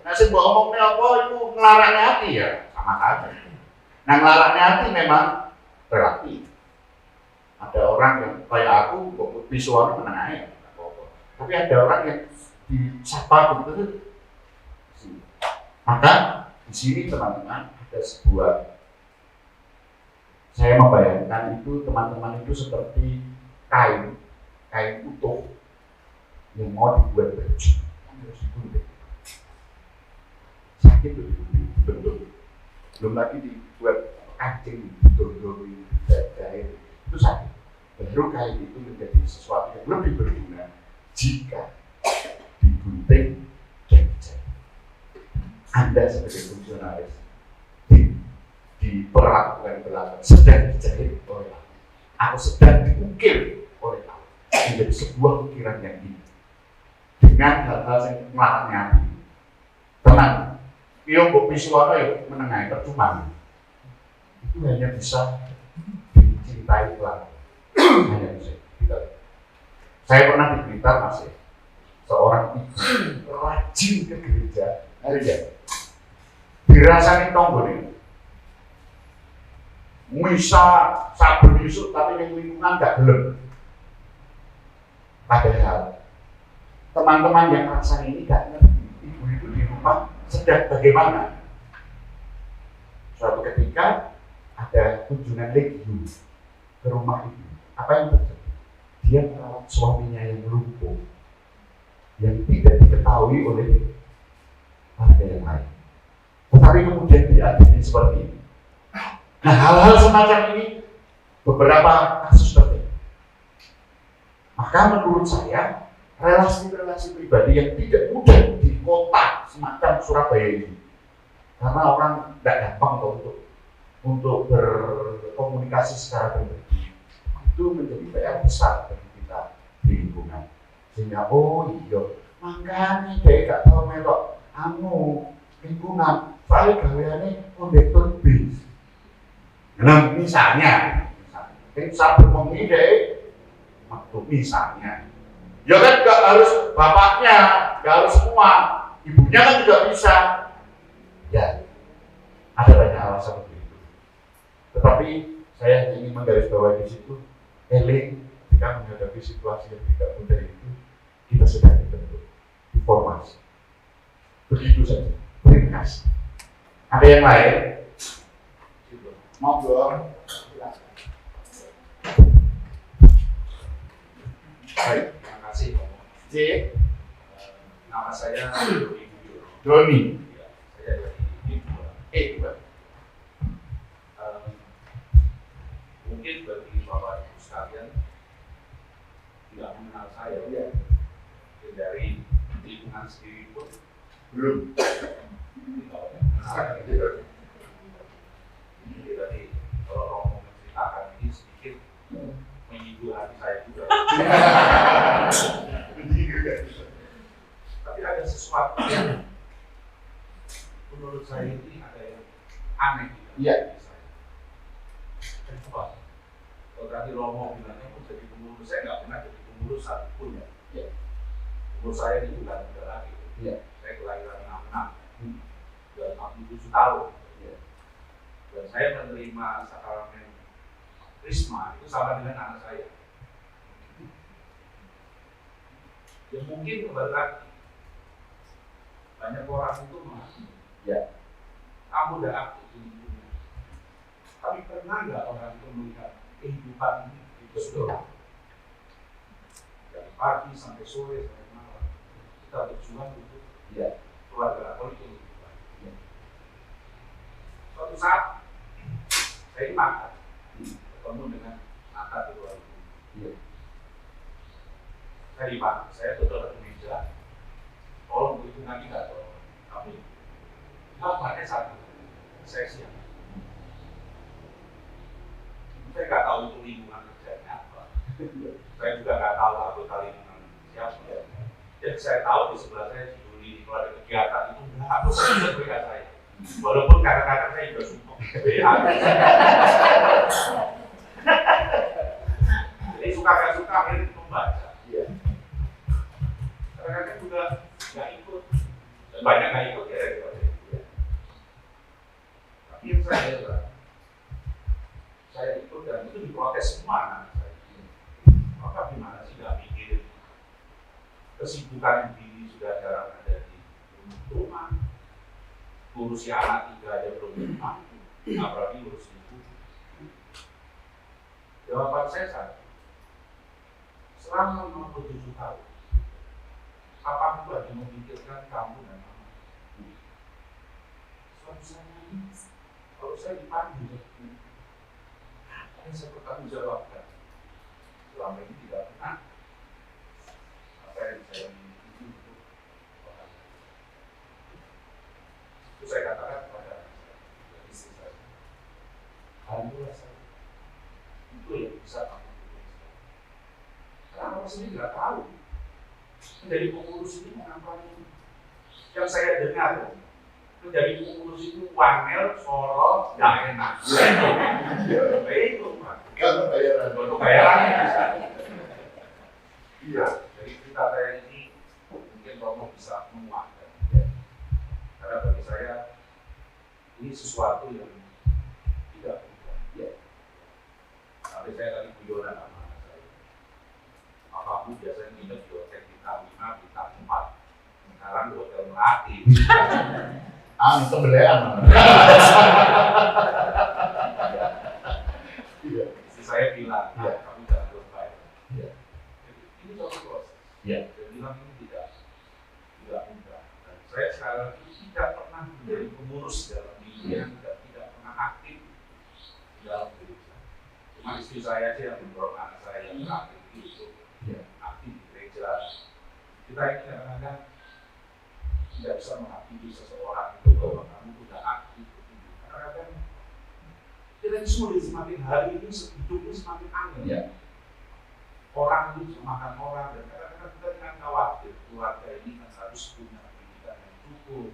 Nah sing mbok omongnya apa itu nglarakne hati ya, sama saja. Nah nglarakne hati memang relatif. Ada orang yang kayak aku kok visual menengahi apa-apa. Tapi ada orang yang disapa begitu. Maka di sini teman-teman ada sebuah, saya membayangkan itu teman-teman itu seperti kain utuh yang mau dibuat baju, harus digunting. Sakit tuh dibentuk. Belum lagi dibuat kancing, didodori, dijahit, itu sakit. Baru kain itu menjadi sesuatu yang lebih berguna jika digunting dan dijahit. Anda sebagai fungsionalis diperlakukan sedang dijahit oleh Allah, atau sedang diukir oleh Allah menjadi sebuah ukiran yang indah dengan hal-hal yang melarangnya hati. Tenang, iyo mbok visualnya yuk menengahi percuma. Itu hanya bisa mencintai keluarga. Hanya musik. Gitu. Saya pernah di Blitar masih seorang ibu rajin ke gereja. Ya. Dirasani tonggo nih. Misa sabun Yusuf tapi yang lingkungan gak gelem. Padahal teman-teman yang rasanya ini gak ngerti ibu-ibu di rumah sedang bagaimana. Suatu ketika ada kunjungan legiun ke rumah ibu. Apa yang terjadi? Dia merawat suaminya yang lumpuh, yang tidak diketahui oleh warga yang lain. Tetapi kemudian diadili seperti ini. Nah, hal-hal semacam ini beberapa kasus terjadi. Maka menurut saya relasi-relasi pribadi yang tidak mudah di kota semacam Surabaya ini, karena orang tidak gampang untuk berkomunikasi secara pribadi, itu menjadi PR besar bagi kita di lingkungan. Sehingga iya, makanya dia gak tahu melok lingkungan, soalnya gaweannya kondektor bis. Nah, misalnya saya berpengih deh, misalnya, ya kan gak harus bapaknya, gak harus semua, ibunya kan juga bisa. Ya, ada banyak alasan begitu. Tetapi saya ingin menggarisbawahi di situ, eling ketika menghadapi situasi yang tidak mudah itu, kita sedang dibentuk, diformasi. Begitu saja. Terima kasih. Ada yang lain? Monggo. Baik, terima kasih. J. Nama saya Doni. Ya, saya dari Ibu. Mungkin bagi Bapak Ibu sekalian tidak mengenal saya, ya. Dari lingkungan sendiri pun Belum. Jadi tadi kalau Romo menceritakan ini sedikit menyinggung hati saya juga. Tapi ada sesuatu yang menurut saya ini ada yang aneh di dalam Iya. diri saya. Kenapa? Kalau tadi Romo bilangnya pun jadi pengurus, saya nggak pernah jadi pengurus satupun ya. Iya. Umur saya ini bukan muda lagi. Iya. Saya kelahiran 66 dan 67 tahun. Iya. Dan saya menerima sakramen Krisma itu sama dengan anak saya. Ya mungkin kembali lagi banyak orang itu mengaku, Ya. kamu udah aktif di lingkungan. Tapi pernah nggak orang itu melihat kehidupan ini itu sudah dari pagi sampai sore sampai malam kita berjuang untuk Ya. keluarga politik. Suatu saat saya makan ketemu dengan anak kedua ibu. Iya. Saya dipanggil, saya duduk di meja. Tolong itu nanti nggak tolong kami. Pakai satu, saya siap. Saya nggak tahu itu lingkungan kerjanya apa. Saya juga nggak tahu anggota lingkungan siapa. Jadi saya tahu di sebelah saya di kalau ada kegiatan itu aku sudah berikan saya. Walaupun kadang-kadang saya juga suka. Jadi suka nggak suka akhirnya membaca. Iya. Kadang-kadang juga nggak ikut. Dan banyak nggak ikut ya dari itu. Tapi yang saya ikut dan itu diprotes semua anak saya. Maka gimana sih nggak mikirin kesibukan diri sudah jarang ada di rumah, ngurusi anak 3 aja belum mampu, apalagi ngurus ibu. Jawaban saya satu, selama 57 tahun, apapun lagi memikirkan kamu dan mama. Suatu saat nanti, kalau saya dipanggil, apa yang saya bertanggung jawabkan? Selama ini tidak pernah apa yang saya miliki untuk orang lain. Itu saya katakan kepada istri saya. Alhamdulillah saya itu yang bisa kamu tulis. Karena kamu sendiri nggak tahu menjadi pengurus ini mengapa ini. Yang saya dengar menjadi pengurus itu wangel, sorot, nggak enak. Itu Pak. Kalau bayaran, untuk bayarannya bisa. Iya, jadi cerita saya ini mungkin Romo bisa menguatkan. Karena bagi saya ini sesuatu yang tidak mudah. Ya. Sampai saya tadi guyonan sama anak saya. Papamu biasanya nginep di hotel bintang 5, bintang 4. Sekarang di hotel Melati. Sembelian. Iya. Istri saya bilang, kamu jangan lebay. Iya. Ini suatu proses. Iya. Dia bilang ini tidak mudah. Dan saya sekali lagi tidak pernah menjadi pengurus dalam dunia, tidak pernah aktif di dalam gereja. Cuma istri saya sih yang mendorong anak saya yang aktif itu aktif di gereja. Kita ini kadang-kadang tidak bisa menghakimi seseorang itu bahwa kamu sudah aktif. Kadang-kadang kita ini semua semakin hari ini hidup ini semakin aneh. Iya. Orang itu makan orang dan kadang-kadang kita kan khawatir keluarga ini kan harus punya pendidikan yang cukup,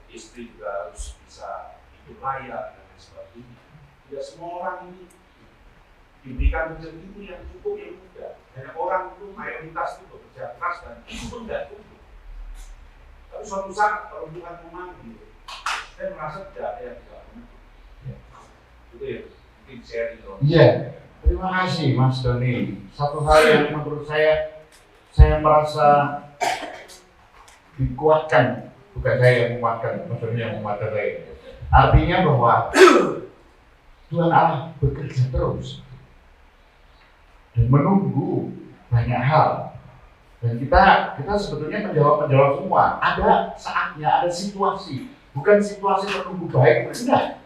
istri juga harus bisa hidup layak dan lain sebagainya. Tidak semua orang ini diberikan rezeki itu yang cukup yang mudah. Banyak orang itu mayoritas itu bekerja keras dan itu pun tidak cukup. Tapi suatu saat kalau Tuhan memanggil, saya merasa tidak ada yang tidak menutup. Itu ya, mungkin sharing dong. Iya. Terima kasih Mas Doni. Satu hal yang menurut saya merasa dikuatkan, bukan saya yang menguatkan, maksudnya yang menguatkan saya. Artinya bahwa Tuhan Allah bekerja terus dan menunggu banyak hal. Dan kita sebetulnya menjawab semua. Ada saatnya, ada situasi, bukan situasi menunggu baik, tidak.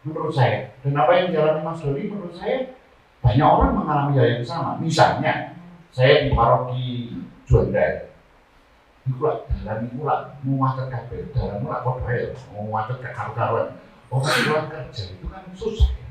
Menurut saya. Dan apa yang dijalani Mas Doni menurut saya banyak orang mengalami hal yang sama. Misalnya, saya di paroki Juanda, ikulah dalam ikulah muacat kabel, dalam ikulah kodel, muacat karuan. Orang pulang kerja itu kan susah ya.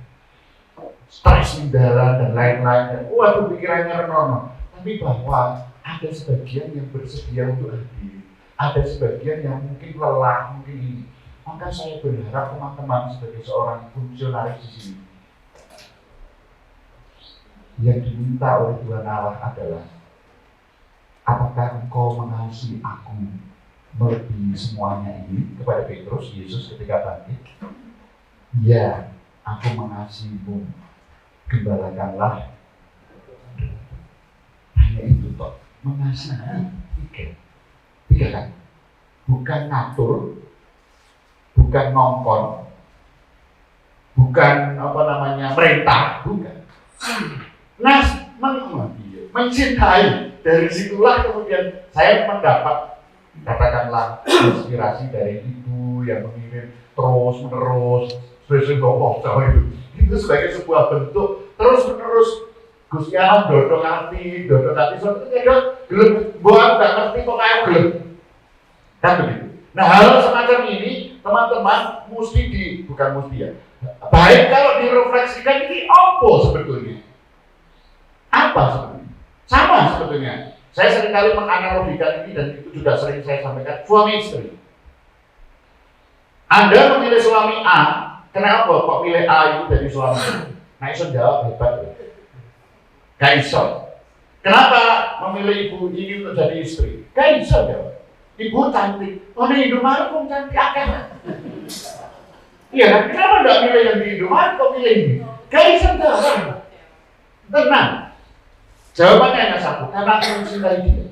Stres di jalan dan lain-lain. Waduh pikirannya renono. Tapi bahwa ada sebagian yang bersedia untuk hadir, ada sebagian yang mungkin lelah, mungkin ini. Maka saya berharap teman-teman sebagai seorang fungsionaris di sini, yang diminta oleh Tuhan Allah adalah, apakah engkau mengasihi aku melebihi semuanya ini? Kepada Petrus, Yesus ketika bangkit, ya, aku mengasihimu, gembalakanlah. Hanya itu toh, mengasihi. Tiga kan? Bukan ngatur, bukan ngongkon, bukan merintah, bukan. Mencintai. Dari situlah kemudian saya mendapat, katakanlah, inspirasi dari ibu yang mengirim terus menerus itu sebagai sebuah bentuk terus menerus. Gusti Allah dodong hati suatu ketika gelem buat gak ngerti kok kayak gelem kan begitu. Nah hal semacam ini teman-teman bukan mesti ya, baik kalau direfleksikan ini apa sebetulnya? Apa sebetulnya? Sama sebetulnya. Saya seringkali menganalogikan ini dan itu juga sering saya sampaikan, suami istri. Anda memilih suami A, kenapa kok pilih A itu dari suami? Nah iso jawab hebat. Gak iso. Kenapa memilih ibu ini untuk jadi istri? Gak iso jawab. Ibu cantik. Oh ini Indomaret kok cantik akeh. Iya kan? Kenapa enggak milih yang di Indomaret kok pilih ini? Gak iso jawab. Tenang. Jawabannya hanya satu, karena aku mencintai dia.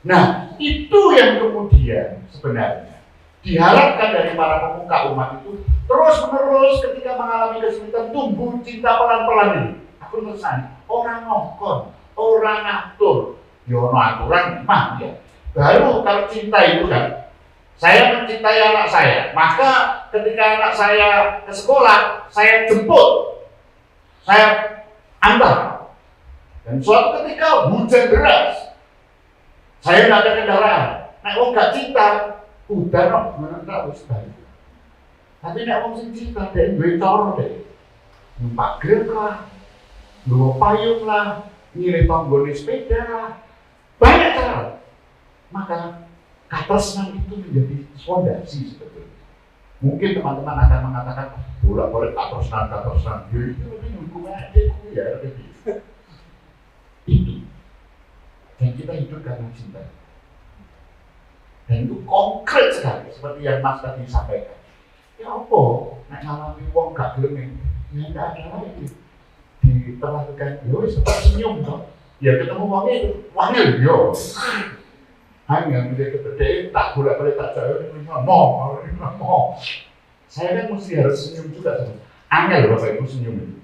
Nah, itu yang kemudian sebenarnya diharapkan dari para pemuka umat itu terus-menerus ketika mengalami kesulitan tumbuh cinta pelan-pelan ini. Aku pesan, orang ngongkon, orang ngatur, yono aturan mah ya. Baru kalau cinta itu kan, saya mencintai anak saya, maka ketika anak saya ke sekolah, saya jemput, saya antar. Dan suatu ketika hujan deras, saya tidak ada kendaraan. Nek wong gak cinta, udah no, mana tak wis bae. Tapi nek wong sing cinta dhek duwe cara dhek. Numpak grab lah, nggawa payung lah, ngirit tonggone sepeda lah. Banyak cara. Maka kata senang itu menjadi fondasi sebetulnya. Mungkin teman-teman akan mengatakan, bolak-balik tak terus-terusan, ya itu lebih hukumnya aja ya, itu. Dan kita hidup karena cinta. Dan itu konkret sekali, seperti yang Mas tadi sampaikan. Ya apa? Nek ngalami wong gak gelem ya gak ada lagi diperlakukan. Ya wis tetap senyum toh. Ya ketemu wongnya itu wangil yo. Hanya dia gede tak bolak-balik tak jauh mau. Saya kan mesti harus senyum juga sama. Angel Bapak Ibu senyum itu.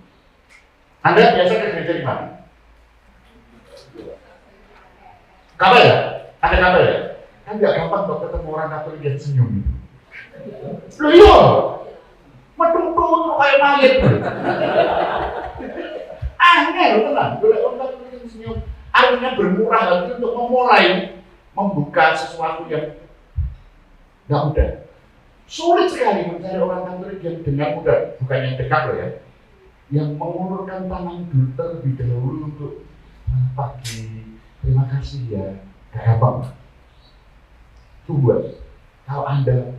Anda biasa ke gereja di mana? Kabar ya? Ada kabar ya? Kan gak gampang kok ketemu orang Katolik yang senyum. Loh iya, medung-medung kayak mayat. Angel tenang, boleh orang Katolik yang senyum. Artinya bermurah hati untuk memulai membuka sesuatu yang gak mudah. Sulit sekali mencari orang Katolik yang dengan mudah, bukan yang dekat loh ya, yang mengulurkan tangan terlebih dahulu untuk pagi, terima kasih ya, gak gampang. Tunggu, kalau Anda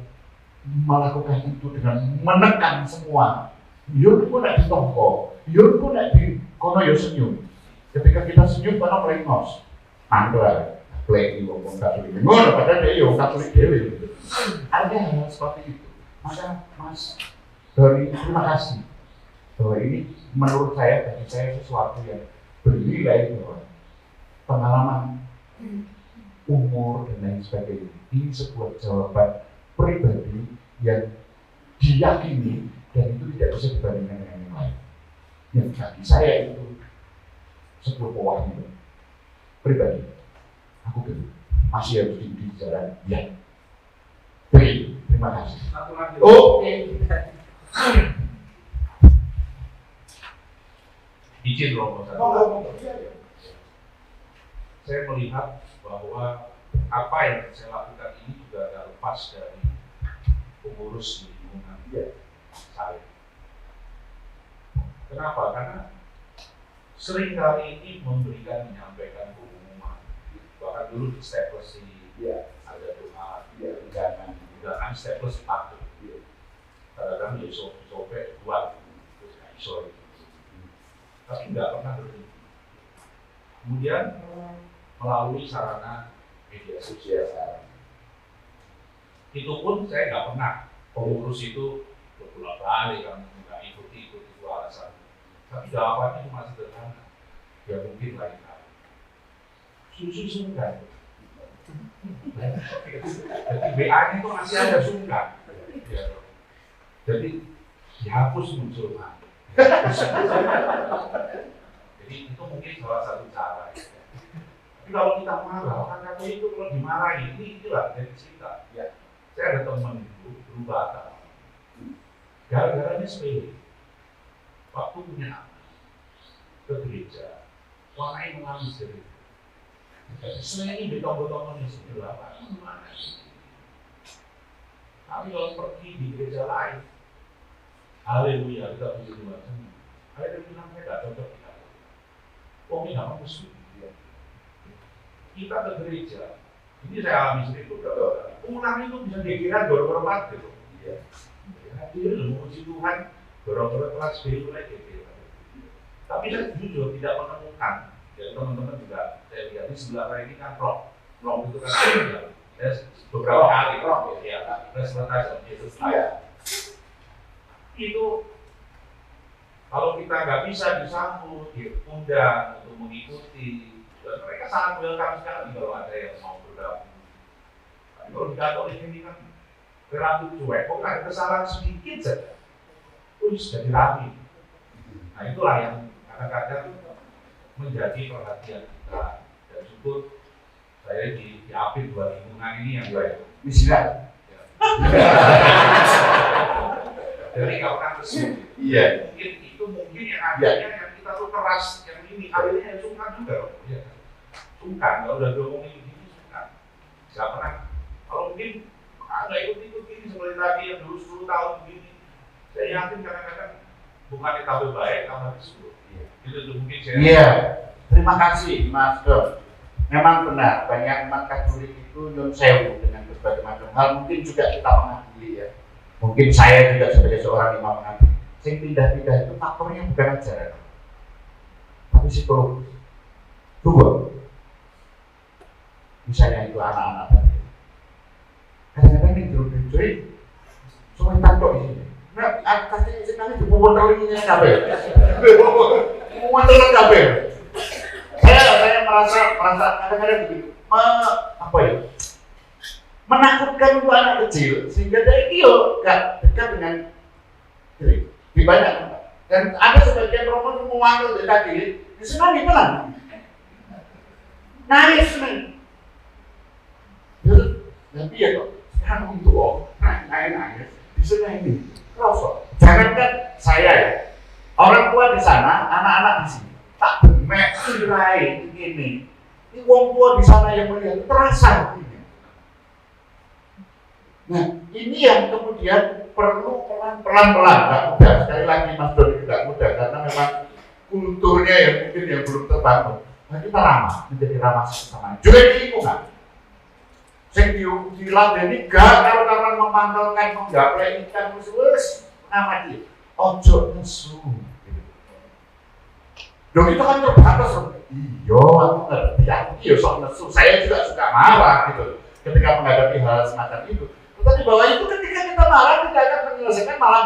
melakukan itu dengan menekan semua, yur pun nak ditongko, yur pun nak di kono yo senyum. Ketika kita senyum, kono melengos, angkla, play wong Katolik. Ngono padahal dia yo Katolik dhewe. Ada hal seperti itu. Maka Mas Doni, terima kasih bahwa ini menurut saya, bagi saya sesuatu yang bernilai bahwa pengalaman umur dan lain sebagainya. Ini sebuah jawaban pribadi yang diyakini dan itu tidak bisa dibandingkan dengan yang lain. Yang bagi saya itu sebuah pewahyuan pribadi. Aku gitu, masih harus di jalan ya. Baik, terima kasih. Oke. Izin Romo saya melihat bahwa apa yang saya lakukan ini juga tidak lepas dari pengurus di lingkungan saya. Kenapa? Karena seringkali ini menyampaikan pengumuman. Bahkan dulu di Staples ada doa, undangan Staples patuh. Kadang-kadang ya sobek buat terus sorry. Tapi nggak pernah berhenti. Kemudian melalui sarana media sosial. Itu pun saya nggak pernah pengurus itu berbolak-balik kan nggak ikut itu alasan. Tapi jawabannya cuma sederhana. Ya mungkin lain kali. Susu sungkan. Jadi BA-nya itu masih ada sungkan. Ya. Jadi dihapus muncul mati. Jadi itu mungkin salah satu cara. Tapi kalau kita marah, orang Katolik itu kalau dimarahi, inilah dari cerita. Ya. Saya ada teman itu berubah agama. Gara-garanya sepele. Waktu punya anak ke gereja, warnanya menangis dari itu. Sebenarnya ini betong-betongnya sebelah mana? Tapi kalau pergi di gereja lain, haleluya, kita puji Tuhan. Ada yang bilang saya tidak cocok kita. Oh ini nama muslim. Kita ke gereja, ini saya alami sendiri beberapa kali. Pulang itu bisa dikira gara-gara gitu. Iya. Dia memuji Tuhan, gara-gara kelas B lagi. Tapi saya jujur tidak menemukan. Ya teman-teman juga saya lihat di sebelah saya ini kan rock itu kan ya. Beberapa kali rock ya. Presentasi Yesus ya. Itu kalau kita nggak bisa disambut, diundang untuk mengikuti, dan mereka sangat welcome sekali kalau ada yang mau bergabung. Tapi kalau di Katolik ini kan relatif cuek, kok ada kesalahan sedikit saja, sudah dirapi. Nah itulah yang kadang-kadang menjadi perhatian kita dan syukur saya diapit buat lingkungan ini yang baik. Bismillah. Jadi nggak pernah kesulitan. Iya. Mungkin yang adanya yang kita tuh keras yang ini akhirnya yang sungkan juga. Ya. Sungkan kalau udah ngomongin begini sungkan. Nggak pernah. Kalau mungkin nggak ikut ini seperti tadi yang dulu 10 tahun begini. Saya yakin kadang-kadang bukan tambah baik, tambah disuruh. Itu tuh mungkin saya. Iya. Terima kasih Mas Don. Memang benar banyak umat Katolik itu nyun sewu dengan berbagai macam hal. Mungkin juga kita mengadili ya. Mungkin saya juga sebagai seorang imam mengadili. Yang pindah-pindah itu faktornya bukan ajaran, tapi psikologis. Dua, misalnya itu anak-anak tadi. Kadang-kadang ini dulu-dulu, semua takut di sini. Nah, kasih senangnya di pemerintahnya kabel. Pemerintah kabel. Saya merasa kadang-kadang begitu. Apa ya? Menakutkan untuk anak kecil sehingga dia gak dekat dengan diri. Di banyak tempat. Dan ada sebagian rombongan yang memanggil dekat diri, disenangi tenang. Nangis senang. Tapi ya kok, sekarang untuk nangis, disenangi. Terus, jangankan saya ya, orang tua di sana, anak-anak di sini, tak bemek, sirai, begini. Ini wong tua di sana yang melihat terasa. Nah, ini yang kemudian perlu pelan-pelan, nggak mudah. Sekali lagi Mas Doni tidak mudah karena memang kulturnya yang mungkin yang belum terbangun. Nah, kita ramah, menjadi ramah sesama. Juga di lingkungan. Yang diladeni gak kalau karena memantulkan menggaplek ikan wis mengamati. Ojo nesu. Dong itu kan terbatas. Iya, aku ngerti. Iya, sok nesu. Saya juga suka marah gitu ketika menghadapi hal semacam itu. Tetapi bahwa itu ketika kita marah tidak akan menyelesaikan malah.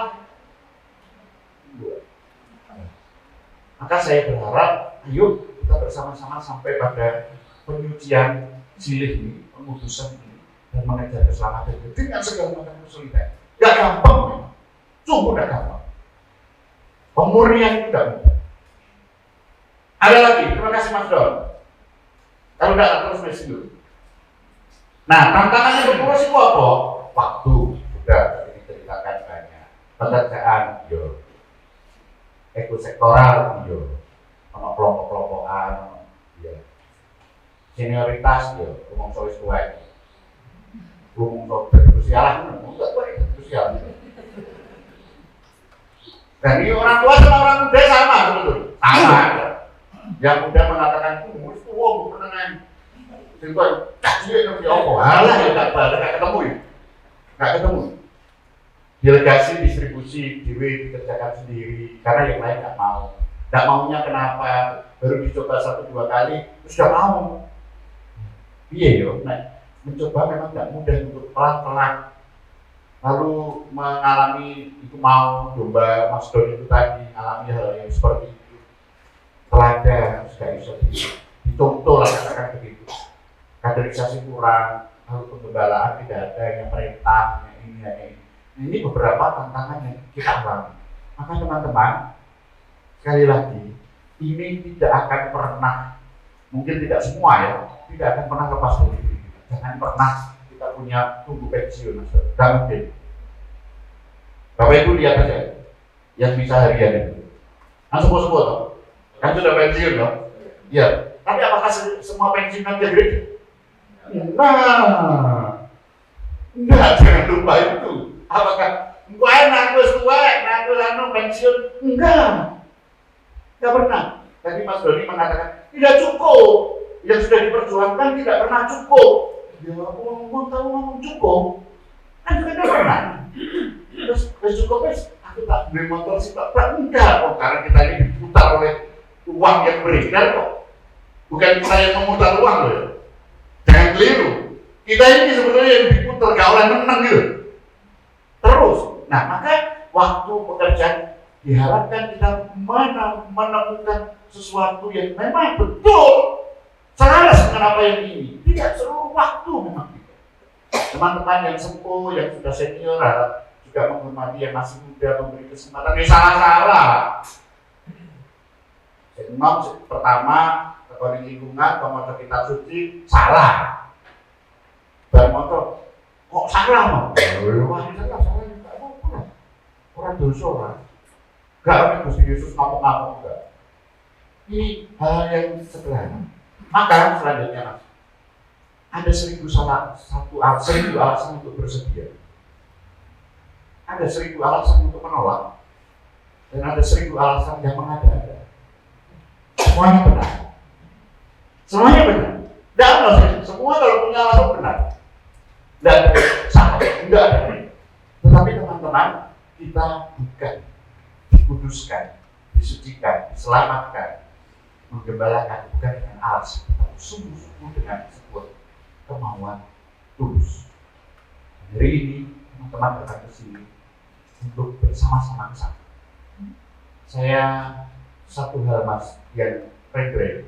Maka saya berharap, ayo kita bersama-sama sampai pada penyucian silih ini, pemutusan ini, dan mengejar keselamatan itu dengan segala macam kesulitan. Gak gampang memang, sungguh gak gampang. Pemurnian tidak mudah. Ada lagi, terima kasih Mas Don. Kalau tidak terus mesti dulu. Nah, tantangannya berkurang itu apa? Waktu sudah diceritakan banyak. Pekerjaan, yo. Ekosektoral, yo. Sama kelompok-kelompokan, yo. Senioritas, yo. Ngomong soal tua. Ngomong soal berusia, enggak tua itu berusia. Dan ini orang tua sama orang muda sama sebetulnya. Sama. Yang muda mengatakan, itu tua, bukan sehingga tak dia ngerti apa, halah ya tak ketemu ya, nggak ketemu. Delegasi distribusi dikerjakan sendiri karena yang lain nggak mau. Nggak maunya kenapa? Baru dicoba 1-2 kali, terus nggak mau. Iya yo, nah, mencoba memang nggak mudah untuk pelan-pelan. Lalu mengalami itu mau coba Mas Don itu tadi alami hal yang seperti itu. Teladan sudah bisa dicontoh lah katakan begitu. Kaderisasi kurang, lalu penggembalaan tidak ada, yang perintah, yang ini, yang ini. Ini beberapa tantangan yang kita alami. Maka teman-teman, sekali lagi, ini tidak akan pernah, mungkin tidak semua ya, tidak akan pernah lepas dari diri kita. Jangan pernah kita punya tunggu pensiun, tidak mungkin. Bapak Ibu lihat aja, yang bisa harian itu. Kan semua-semua toh, kan sudah pensiun toh. Iya, tapi apakah semua pensiun nanti gereja? Nah, enggak, jangan lupa itu. Apakah gue aku tua, aku anu pensiun? Enggak pernah. Tadi Mas Doni mengatakan tidak cukup, yang sudah diperjuangkan tidak pernah cukup. Ya, ngomong tahu ngomong cukup, kan juga tidak pernah. Terus cukup aku tak beli motor sih tak enggak kok, karena kita ini diputar oleh uang yang beredar kok. Bukan kita yang memutar uang loh. Jangan keliru. Kita ini sebenarnya yang diputar gak oleh menang gitu. Terus, nah maka waktu pekerjaan diharapkan kita menemukan sesuatu yang memang betul selaras dengan apa yang ini. Tidak seluruh waktu memang kita. Teman-teman yang sepuh, yang sudah senior harap juga menghormati yang masih muda, memberi kesempatan. Ini salah-salah. Pertama, tekoni lingkungan, pemotor kitab suci, salah. Dan motor, kok salah mau? Wah, salah juga apa? Orang dosa orang. Gak ada Gusti Yesus ngomong-ngomong enggak. Ini hal yang sederhana. Maka selanjutnya ada 1.000 alasan untuk bersedia. Ada 1.000 alasan untuk menolak. Dan ada 1.000 alasan yang mengada-ada. Semuanya benar. Semuanya benar. Tidak ada semua kalau punya alasan benar. Tidak ada salah. Tidak ada. Tetapi teman-teman, kita bukan dikuduskan, disucikan, diselamatkan, menggembalakan bukan dengan alasan, tetapi sungguh-sungguh dengan sebuah kemauan tulus. Hari ini teman-teman datang ke sini untuk bersama-sama ke sana. Saya satu hal mas yang regret.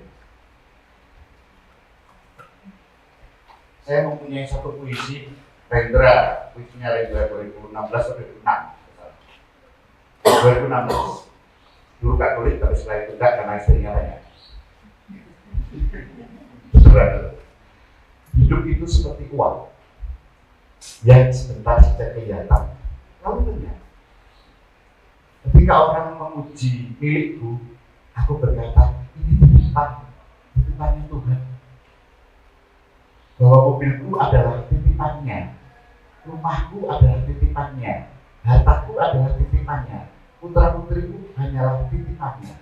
Saya mempunyai satu puisi Rendra, puisinya Rendra 2016 atau 2016. Dulu Katolik, tapi setelah itu enggak karena istrinya banyak. Hidup itu seperti uang yang sebentar saja kelihatan, lalu lenyap. Ketika orang memuji milikku, aku berkata, ini titipannya Tuhan. Bahwa mobilku adalah titipannya, rumahku adalah titipannya, hartaku adalah titipannya, putra-putriku hanyalah titipannya.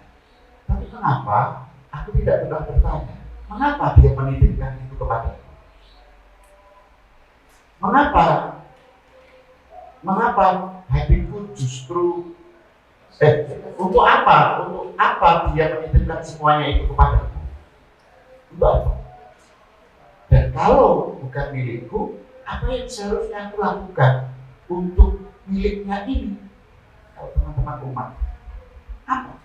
Tapi kenapa aku tidak pernah bertanya, mengapa dia menitipkan itu kepadaku? Mengapa hatiku justru untuk apa dia menitipkan semuanya itu kepadaku? Untuk apa? Dan kalau bukan milikku, apa yang seharusnya aku lakukan untuk miliknya ini? Kalau teman-teman umat, apa?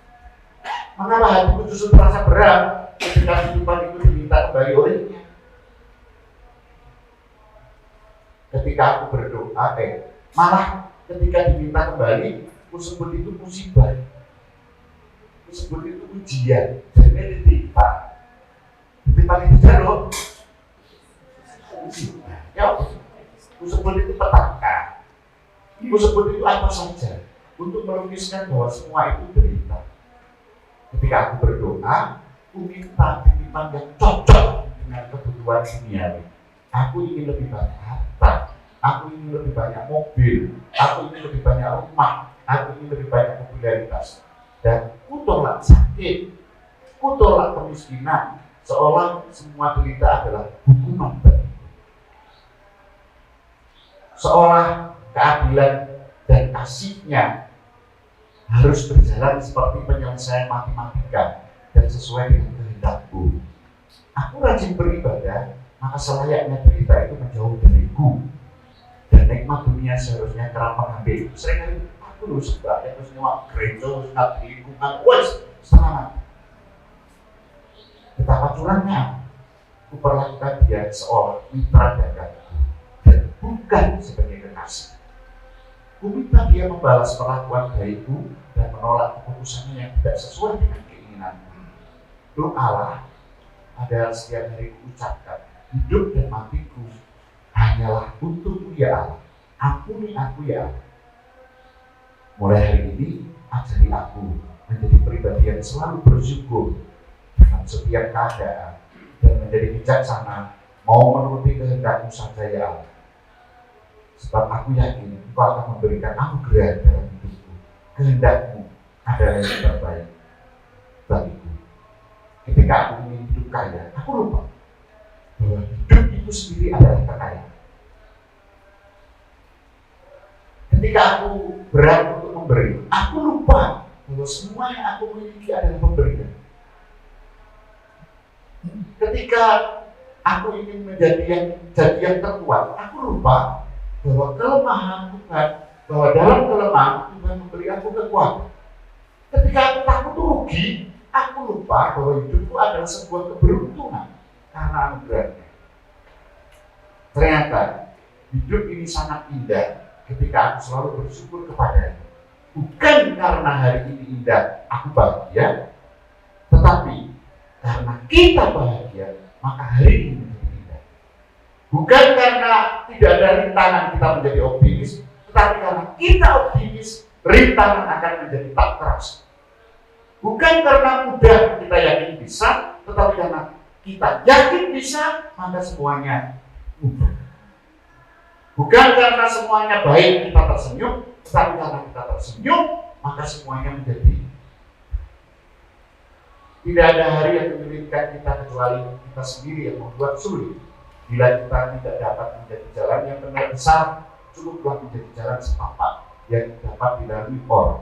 Mengapa hatiku justru terasa berat ketika titipan itu diminta kembali olehnya? Ketika aku berdoa, malah ketika diminta kembali, aku sebut itu musibah, aku sebut itu ujian, jadi titipan itu jadul, musibah, ya, aku sebut itu petaka, aku sebut itu apa saja, untuk melukiskan bahwa semua itu derita. Ketika aku berdoa, aku minta titipan yang cocok dengan kebutuhan duniawi. Aku ingin lebih banyak harta, aku ingin lebih banyak mobil, aku ingin lebih banyak rumah, aku ingin lebih banyak popularitas. Dan kuturlah sakit, kuturlah kemiskinan, seolah semua derita adalah hukuman bagiku. Seolah keadilan dan kasihnya harus berjalan seperti penyelesaian matematika dan sesuai dengan kehendakku. Aku rajin beribadah, maka selayaknya derita itu menjauh dariku, dan nikmat dunia seharusnya kerap mengambil. Seringkali aku loh sebabnya terus nyewa gereja, terus nggak di lingkungan, wes semangat. Betapa curangnya aku perlakukan dia seorang mitra daganganku dan bukan sebagai kekasih. Aku minta dia membalas perlakuan baikku dan menolak keputusannya yang tidak sesuai dengan keinginanku. Doalah adalah setiap hari kuucapkan, hidup dan matiku hanyalah untukmu ya Allah. Ampuni aku ya Allah. Mulai hari ini, ajari aku menjadi pribadi yang selalu bersyukur dalam setiap keadaan dan menjadi bijaksana, mau menuruti kehendakmu saja ya Allah. Sebab aku yakin Engkau akan memberikan anugerah dalam hidupku. Kehendakmu adalah yang terbaik bagiku. Ketika aku ingin hidup kaya, aku lupa bahwa hidup itu sendiri adalah kekayaan. Ketika aku berat untuk memberi, aku lupa bahwa semua yang aku miliki adalah pemberian. Ketika aku ingin menjadi yang terkuat, aku lupa bahwa kelemahan Tuhan, bahwa dalam kelemahan Tuhan memberi aku kekuatan. Ketika aku takut rugi, aku lupa bahwa hidupku adalah sebuah keberuntungan karena anugerahnya. Ternyata hidup ini sangat indah ketika aku selalu bersyukur kepadanya. Bukan karena hari ini indah aku bahagia, tetapi karena kita bahagia, maka hari ini menjadi indah. Bukan karena tidak ada rintangan kita menjadi optimis, tetapi karena kita optimis, rintangan akan menjadi tak terasa. Bukan karena mudah kita yakin bisa, tetapi karena kita yakin bisa, maka semuanya mudah. Bukan karena semuanya baik kita tersenyum, tetapi karena kita tersenyum, maka semuanya menjadi. Tidak ada hari yang menyulitkan kita kecuali kita sendiri yang membuat sulit. Bila kita tidak dapat menjadi jalan yang benar besar, cukuplah menjadi jalan setapak yang dapat dilalui orang.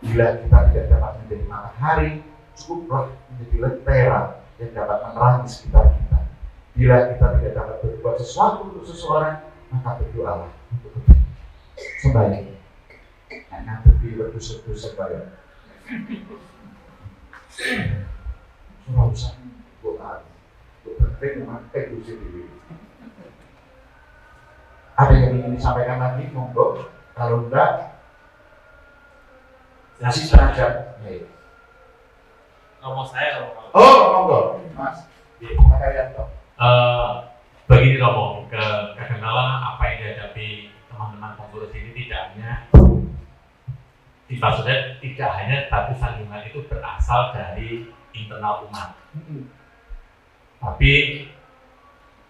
Bila kita tidak dapat menjadi matahari, cukuplah menjadi lentera yang dapat menerangi sekitar kita. Bila kita tidak dapat berbuat sesuatu untuk seseorang, maka berdoalah untuk kita. Sembahyang. Nah, ngadepi wedhus-wedhus sembahyang. Ora usah doa. Penting memang teguh sendiri. Ada yang ingin disampaikan lagi, monggo. Kalau enggak, kasih seragam. Romo saya Romo. Oh, monggo, Mas. Pak Haryanto. Begini Romo, kadang-kala apa yang dihadapi teman-teman pengurus ini tidak hanya maksudnya tidak hanya batu sandungan itu berasal dari internal umat, tapi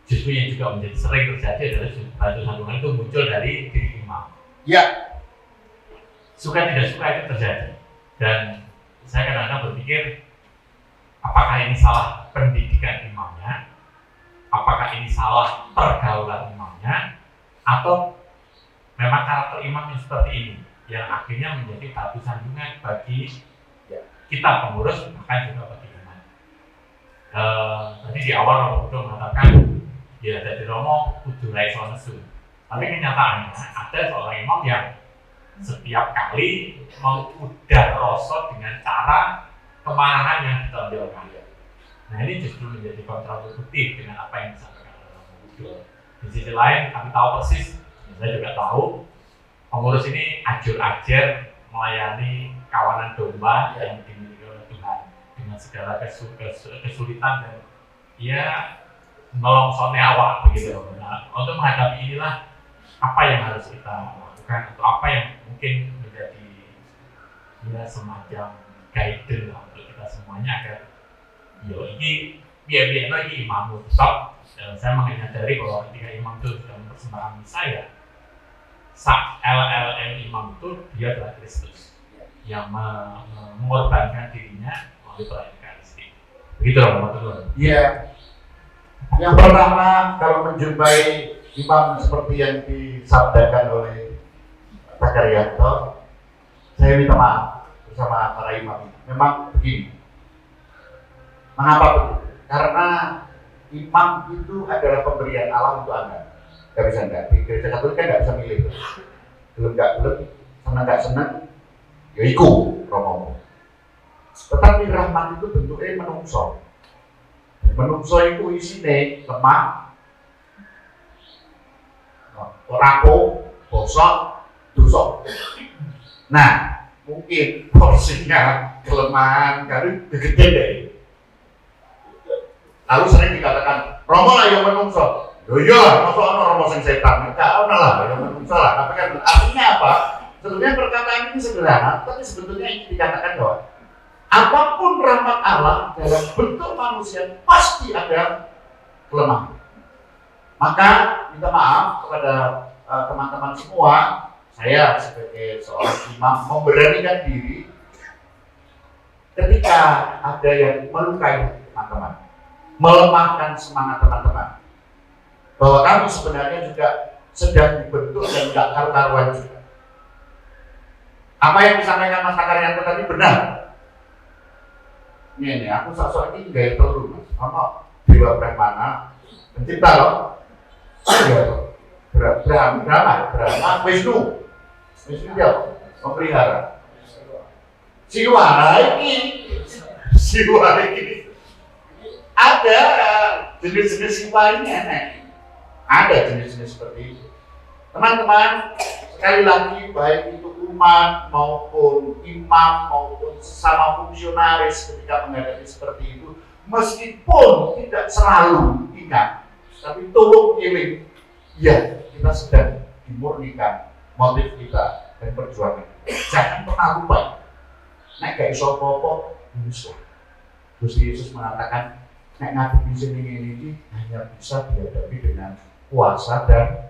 justru yang juga menjadi sering terjadi adalah batu sandungan itu muncul dari diri imam. Ya. Suka tidak suka itu terjadi, dan saya kadang-kadang berpikir apakah ini salah pendidikan imamnya, apakah ini salah pergaulan imamnya, atau memang karakter imamnya seperti ini yang akhirnya menjadi batu sandungan bagi kita pengurus, bahkan juga bagi umat. Tadi di awal Romo Kudo mengatakan ya dari Romo kudu raiso nesu, tapi kenyataannya ada seorang imam yang setiap kali mengudar rosot dengan cara kemarahan yang ditonjolkan. Nah ini justru menjadi kontraproduktif dengan apa yang disampaikan oleh Romo Kudo. Di sisi lain kami tahu persis, saya juga tahu pengurus ini ajur-ajar melayani kawanan domba yang dimiliki oleh Tuhan dengan segala kesulitan dan ya nolongsone awak begitu. Nah, untuk menghadapi inilah apa yang harus kita lakukan atau apa yang mungkin menjadi ya semacam guidance untuk kita semuanya agar yo ini biar lagi imam tetap. Saya menyadari bahwa ketika imam itu sudah mempersembahkan saya sak LLM imam itu dia adalah Kristus yang mengorbankan dirinya melalui perayaan Eucharistik. Begitu Romo. Iya. Yang pertama, kalau menjumpai imam seperti yang disabdakan oleh Pak Haryanto, saya minta maaf bersama para imam. Memang begini. Mengapa begitu? Karena imam itu adalah pemberian Allah untuk Anda. Gak bisa enggak, di gereja Katolik kan gak bisa milih. Belum, senang gak senang, ya iku Romo. Tetapi rahmat itu bentuknya menungso. Menungso itu isinya lemah, rapuh, bosok, dosa. Nah, mungkin porsinya kelemahan kali gede deh. Lalu sering dikatakan, Romo lah yang menungso. Loh iya, masa ono Romo sing setan, enggak ono lah, yang menungso lah. Tapi kan artinya apa? Sebetulnya perkataan ini sederhana, tapi sebetulnya ini dikatakan bahwa apapun rahmat Allah dalam bentuk manusia pasti ada kelemahan. Maka minta maaf kepada teman-teman semua, saya sebagai seorang imam memberanikan diri ketika ada yang melukai teman-teman, melemahkan semangat teman-teman, bahwa kami sebenarnya juga sedang dibentuk dan tidak karu-karuan juga. Apa yang disampaikan Mas Haryanto tadi benar. Ini aku sok-sok ini gaya telur Mas. Sama Dewa Brahmana pencipta loh. Brahma, Wisnu dia memelihara. Siwara ini ada jenis-jenis siwa ini aneh. Ada jenis-jenis seperti itu. Teman-teman, sekali lagi baik itu umat maupun imam maupun sesama fungsionaris ketika menghadapi seperti itu, meskipun tidak selalu ingat, tapi tolong eling, ya kita sedang dimurnikan motif kita dan perjuangan. Jangan pernah lupa. Nek gak iso apa-apa, Gusti Yesus mengatakan, nek ngadepi sini ini hanya bisa dihadapi dengan puasa dan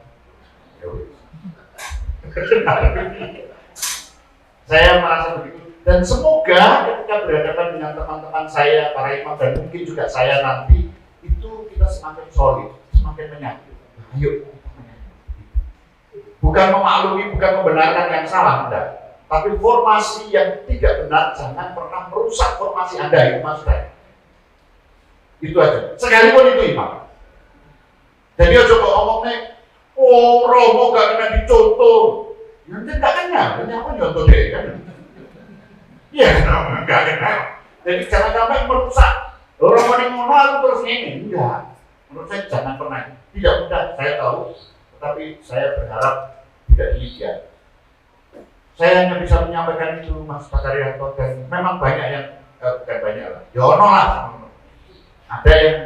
saya merasa begitu, dan semoga ketika berhadapan dengan teman-teman saya, para imam, dan mungkin juga saya nanti, itu kita semakin solid, semakin menyatu. Ayo, bukan memaklumi, bukan membenarkan yang salah, enggak. Tapi formasi yang tidak benar jangan pernah merusak formasi Anda, itu maksud saya. Itu aja. Sekalipun itu imam. Jadi aja kok ngomongnya, oh Romo gak kena dicontoh. Ya tidak kena, ini apa contoh deh kan? Iya, gak kena. Jadi jangan sampai merusak. Romo ini ngono aku terus ini, enggak. Menurut saya jangan pernah. Tidak mudah, saya tahu. Tetapi saya berharap tidak demikian. Saya hanya bisa menyampaikan itu, Mas Pak Karyanto, dan memang banyak yang bukan banyak lah, Yono lah. Ada yang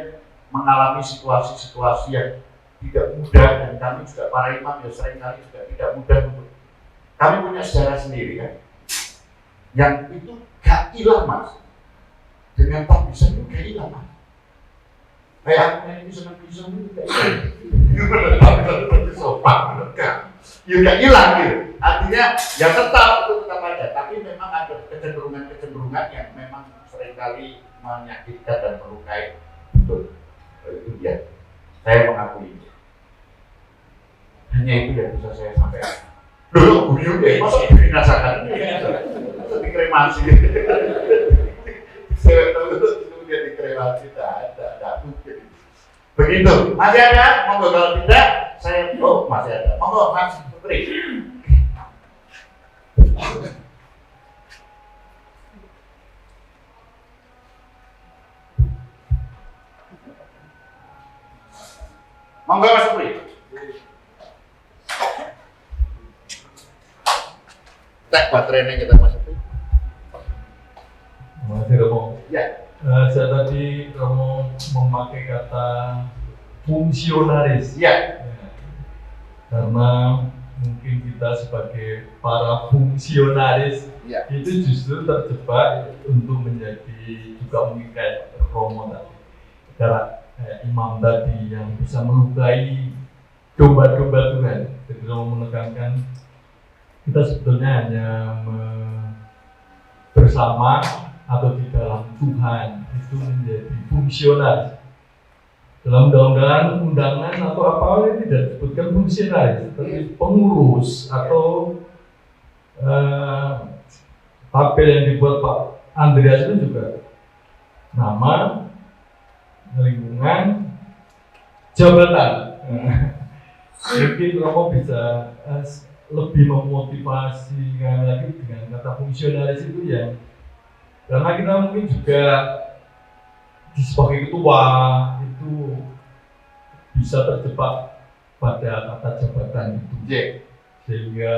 mengalami situasi-situasi yang tidak mudah, dan kami juga para imam ya seringkali juga tidak mudah untuk. Kami punya sejarah sendiri kan, yang itu gak hilang Mas. Dengan tak bisa itu gak hilang Mas. Kayak aku ini bisa itu gak hilang. Sopan, enggak. Ya gak hilang gitu. Artinya ya tetap ada, tapi memang ada kecenderungan yang memang seringkali menyakitkan dan melukai. Betul. Itu dia. Saya mengakui. Hanya itu yang bisa saya sampaikan. Dulu buyut deh, masa dibinasakan? Masa dikremasi? Saya tahu itu dia dikremasi, tidak mungkin. Begitu. Masih ada? Monggo, kalau tidak, saya masih ada. Monggo, Mas Putri. Monggo Mas Putri. Tak baterainya kita Mas Putri. Masih Romo. Ya. Saya tadi Romo memakai kata fungsionaris. Ya. Karena mungkin kita sebagai para fungsionaris Ya. itu justru terjebak untuk menjadi juga mungkin kayak Romo tadi, kayak imam tadi yang bisa melukai domba-domba Tuhan. Jadi Romo menekankan kita sebetulnya hanya bersama atau di dalam Tuhan itu menjadi fungsionaris. Dalam undangan atau apa ini tidak disebutkan fungsionaris, tapi pengurus atau tabel yang dibuat Pak Andreas itu juga nama, lingkungan, jabatan. Mungkin Romo bisa lebih memotivasi lagi dengan kata fungsionaris itu ya, karena kita mungkin juga sebagai ketua itu bisa terjebak pada kata jabatan itu, sehingga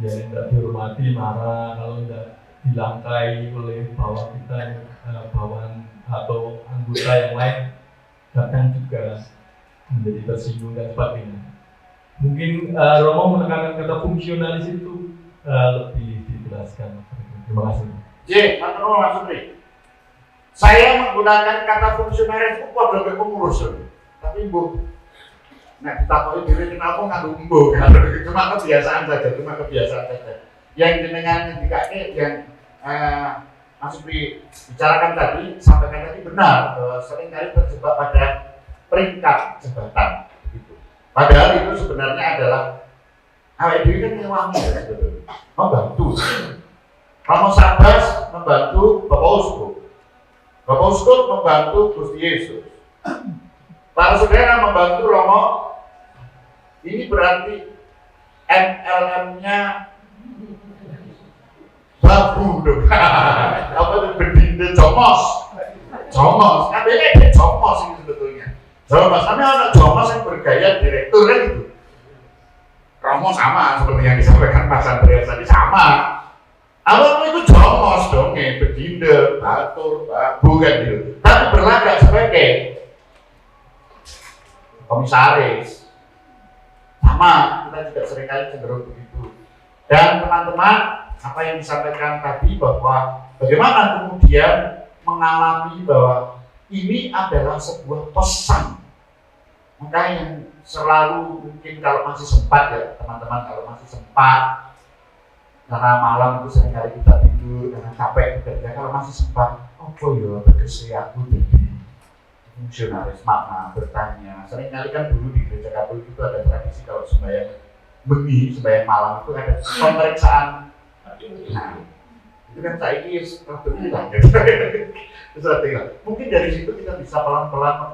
ya tidak dihormati, marah kalau tidak dilangkai oleh bawahan kita, bawahan atau anggota yang lain, kadang juga menjadi tersinggung dan sebagainya. Mungkin Romo menekankan kata fungsionalis itu lebih dijelaskan. Terima kasih. Mas Putri. Saya menggunakan kata fungsionaris itu pada pengurus, tapi Bu, nah kita tahu diri kenapa ngandung Bu, cuma kebiasaan saja. Yang jenengan dikake yang Mas Putri bicarakan tadi, sampaikan tadi benar, seringkali terjebak pada peringkat jabatan, gitu. Padahal itu sebenarnya adalah awet diri kan ngewangi ya sebetulnya, membantu. Romo Sabas membantu Bapak Uskup. Bapak Uskup membantu Gusti Yesus. Para saudara membantu Romo. Ini berarti MLM-nya babu dong. Apa itu bedinde comos? Comos. Katanya dia comos ini sebetulnya. Comos. Tapi ada comos yang bergaya direktur kan gitu. Romo sama seperti yang disampaikan Mas Andreas tadi sama. Awalnya itu jomos dong, bedinde, batur, babu kan gitu. Tapi berlagak sebagai komisaris. Sama, kita juga seringkali cenderung begitu. Dan teman-teman, apa yang disampaikan tadi bahwa bagaimana kemudian mengalami bahwa ini adalah sebuah pesan. Maka yang selalu mungkin kalau masih sempat ya teman-teman, kalau masih sempat, karena malam itu seringkali kita tidur karena capek bekerja, kalau masih sempat, apa ya tegese aku jadi fungsionaris, makna bertanya. Seringkali kan dulu di gereja Katolik itu ada tradisi kalau sembahyang bengi, sembahyang malam itu ada pemeriksaan Nah, itu kan saya ini strategi hilang. Strategi hilang. Mungkin dari situ kita bisa pelan-pelan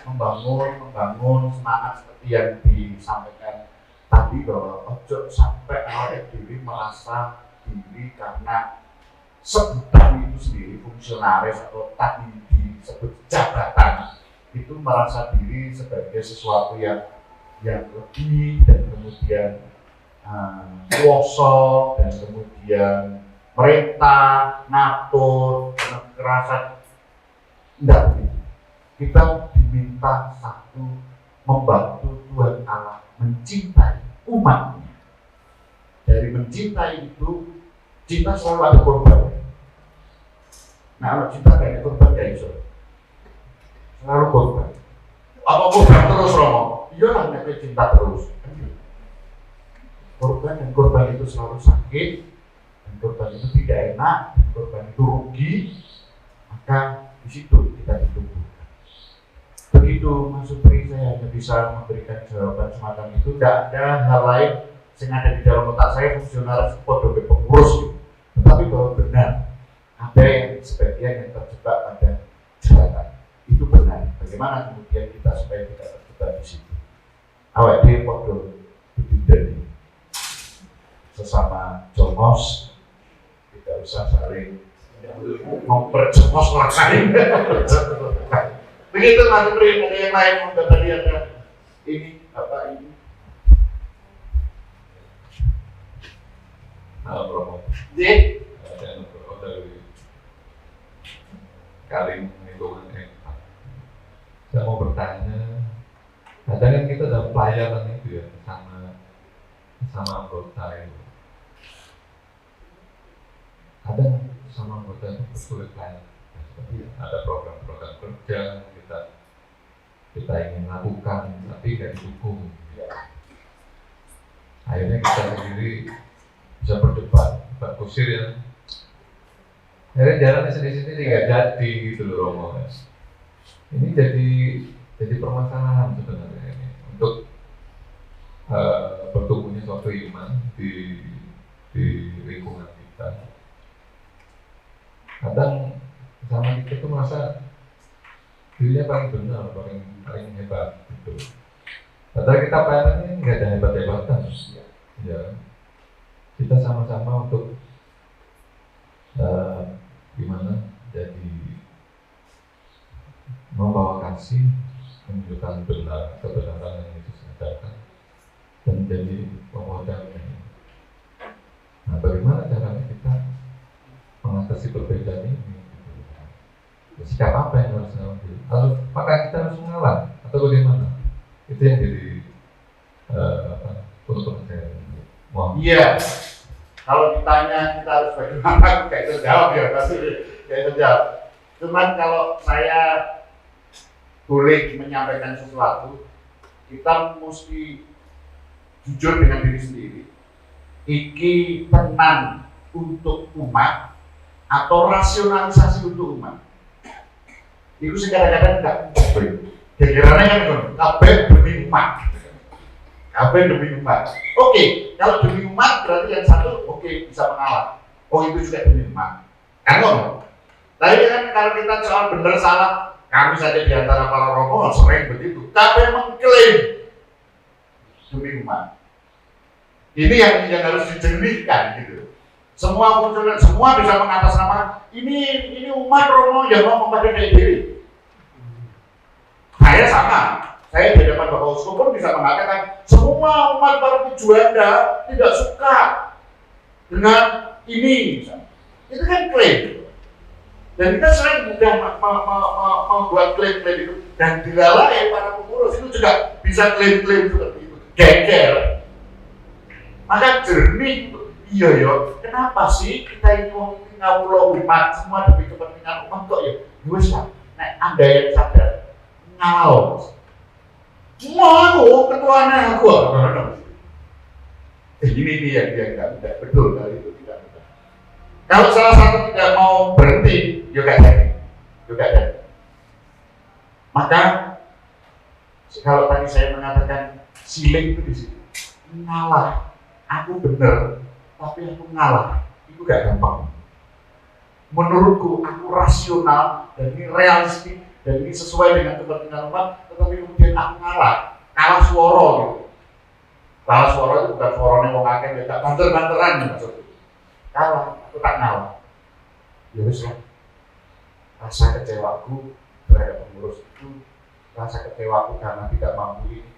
membangun semangat seperti yang disampaikan tadi, bahwa ojo sampai awake dhewe merasa diri karena sebutan itu sendiri, fungsionaris atau tadi disebut jabatan, itu merasa diri sebagai sesuatu yang lebih, dan kemudian kuoso, dan kemudian merintah, ngatur, kekerasan. Tidak begitu. Kita diminta satu, membantu Tuhan Allah mencintai umatnya. Dari mencintai itu, cinta selalu ada korban. Nah, kalau cinta gak ada korban, gak bisa. Selalu korban. Apa korban terus, Romo? Iya lah, nek cinta terus. Korban, dan korban itu selalu sakit, dan korban itu tidak enak, dan korban itu rugi, maka di situ kita ditumbuhkan. Begitu Mas Supri, saya hanya bisa memberikan jawaban semacam itu. Tidak ada hal lain yang ada di dalam otak saya, fungsionaris podo pengurus, tetapi bahwa benar ada yang sebagian yang terjebak pada jabatan. Itu benar. Bagaimana kemudian kita supaya tidak terjebak di situ? Awak dia podo bidadari sesama jomos, tidak usah saling memperjomos lain. Begitu Mas Supri, ada yang lain mungkin tadi ada ini apa ini? Promo. Jadi Ada promo dari Karim lingkungan Empat. Saya mau bertanya, kadang kan kita dalam pelayanan itu ya sama anggota itu. Kadang sama anggota itu bersulit pelayanan. Ada program-program kerja kita ingin lakukan, tapi nggak didukung. Akhirnya kita sendiri bisa berdebat kusir ya. Akhirnya jalannya sendiri-sendiri nggak jadi gitu loh Romo. Ini jadi permasalahan sebenarnya ini untuk bertumbuhnya suatu iman di lingkungan kita. Kadang sama kita tuh merasa dirinya paling benar, paling hebat gitu. Padahal kita pelayanannya nggak ada hebat-hebatan, ya. Kita sama-sama untuk gimana jadi membawa kasih, menunjukkan kebenaran yang Yesus ajarkan, dan menjadi pemodalnya. Nah, bagaimana caranya kita mengatasi perbedaan ini? Sikap apa yang harus diambil? Apakah kita harus mengalah atau bagaimana? Itu yang jadi untuk saya. iya. Kalau ditanya kita harus bagaimana, kayak itu jawab ya, pasti kayak itu jawab. Cuman kalau saya boleh menyampaikan sesuatu, kita mesti jujur dengan diri sendiri. Iki tenan untuk umat atau rasionalisasi untuk umat. Itu sih kadang-kadang tidak mungkin. Kira-kiranya kan kabeh demi umat. Kabeh demi umat. Oke, kalau demi umat berarti yang satu bisa mengalah. Oh itu juga demi umat. Kan ngomong. Tapi kan kalau kita soal benar salah, kami saja di antara para romo sering begitu. Kabeh mengklaim demi umat. Ini yang harus dijernihkan gitu. Semua bisa mengatasnamakan ini umat Romo yang mau mempercayai diri. Saya sama, saya di hadapan Bapak Uskup pun bisa mengatakan semua umat para Juanda tidak suka dengan ini, misalnya. Itu kan klaim. Dan kita sering mudah membuat klaim-klaim itu, dan dilalai para pengurus itu juga bisa klaim-klaim seperti itu, geger. Maka jernih. Iya yo, kenapa sih kita ini ngawulo umat semua demi kepentingan umat kok ya? Wes lah, nek Anda yang sadar ngawal. Semua aku ketuanya aku. Ini yang dia tidak betul kali itu tidak betul. Kalau salah satu tidak mau berhenti, juga jadi. Maka kalau tadi saya mengatakan siling itu di situ, ngalah. Aku benar, tapi aku ngalah. Itu gak gampang. Menurutku aku rasional dan ini realistik dan ini sesuai dengan kepentingan umat, tetapi kemudian aku ngalah suara gitu. Kalah suara itu bukan suaranya wong akeh, gak banter-banteran maksudku. Kalah, aku tak ngalah. Ya wis lah. Rasa kecewaku terhadap pengurus itu, rasa kecewaku karena tidak mampu ini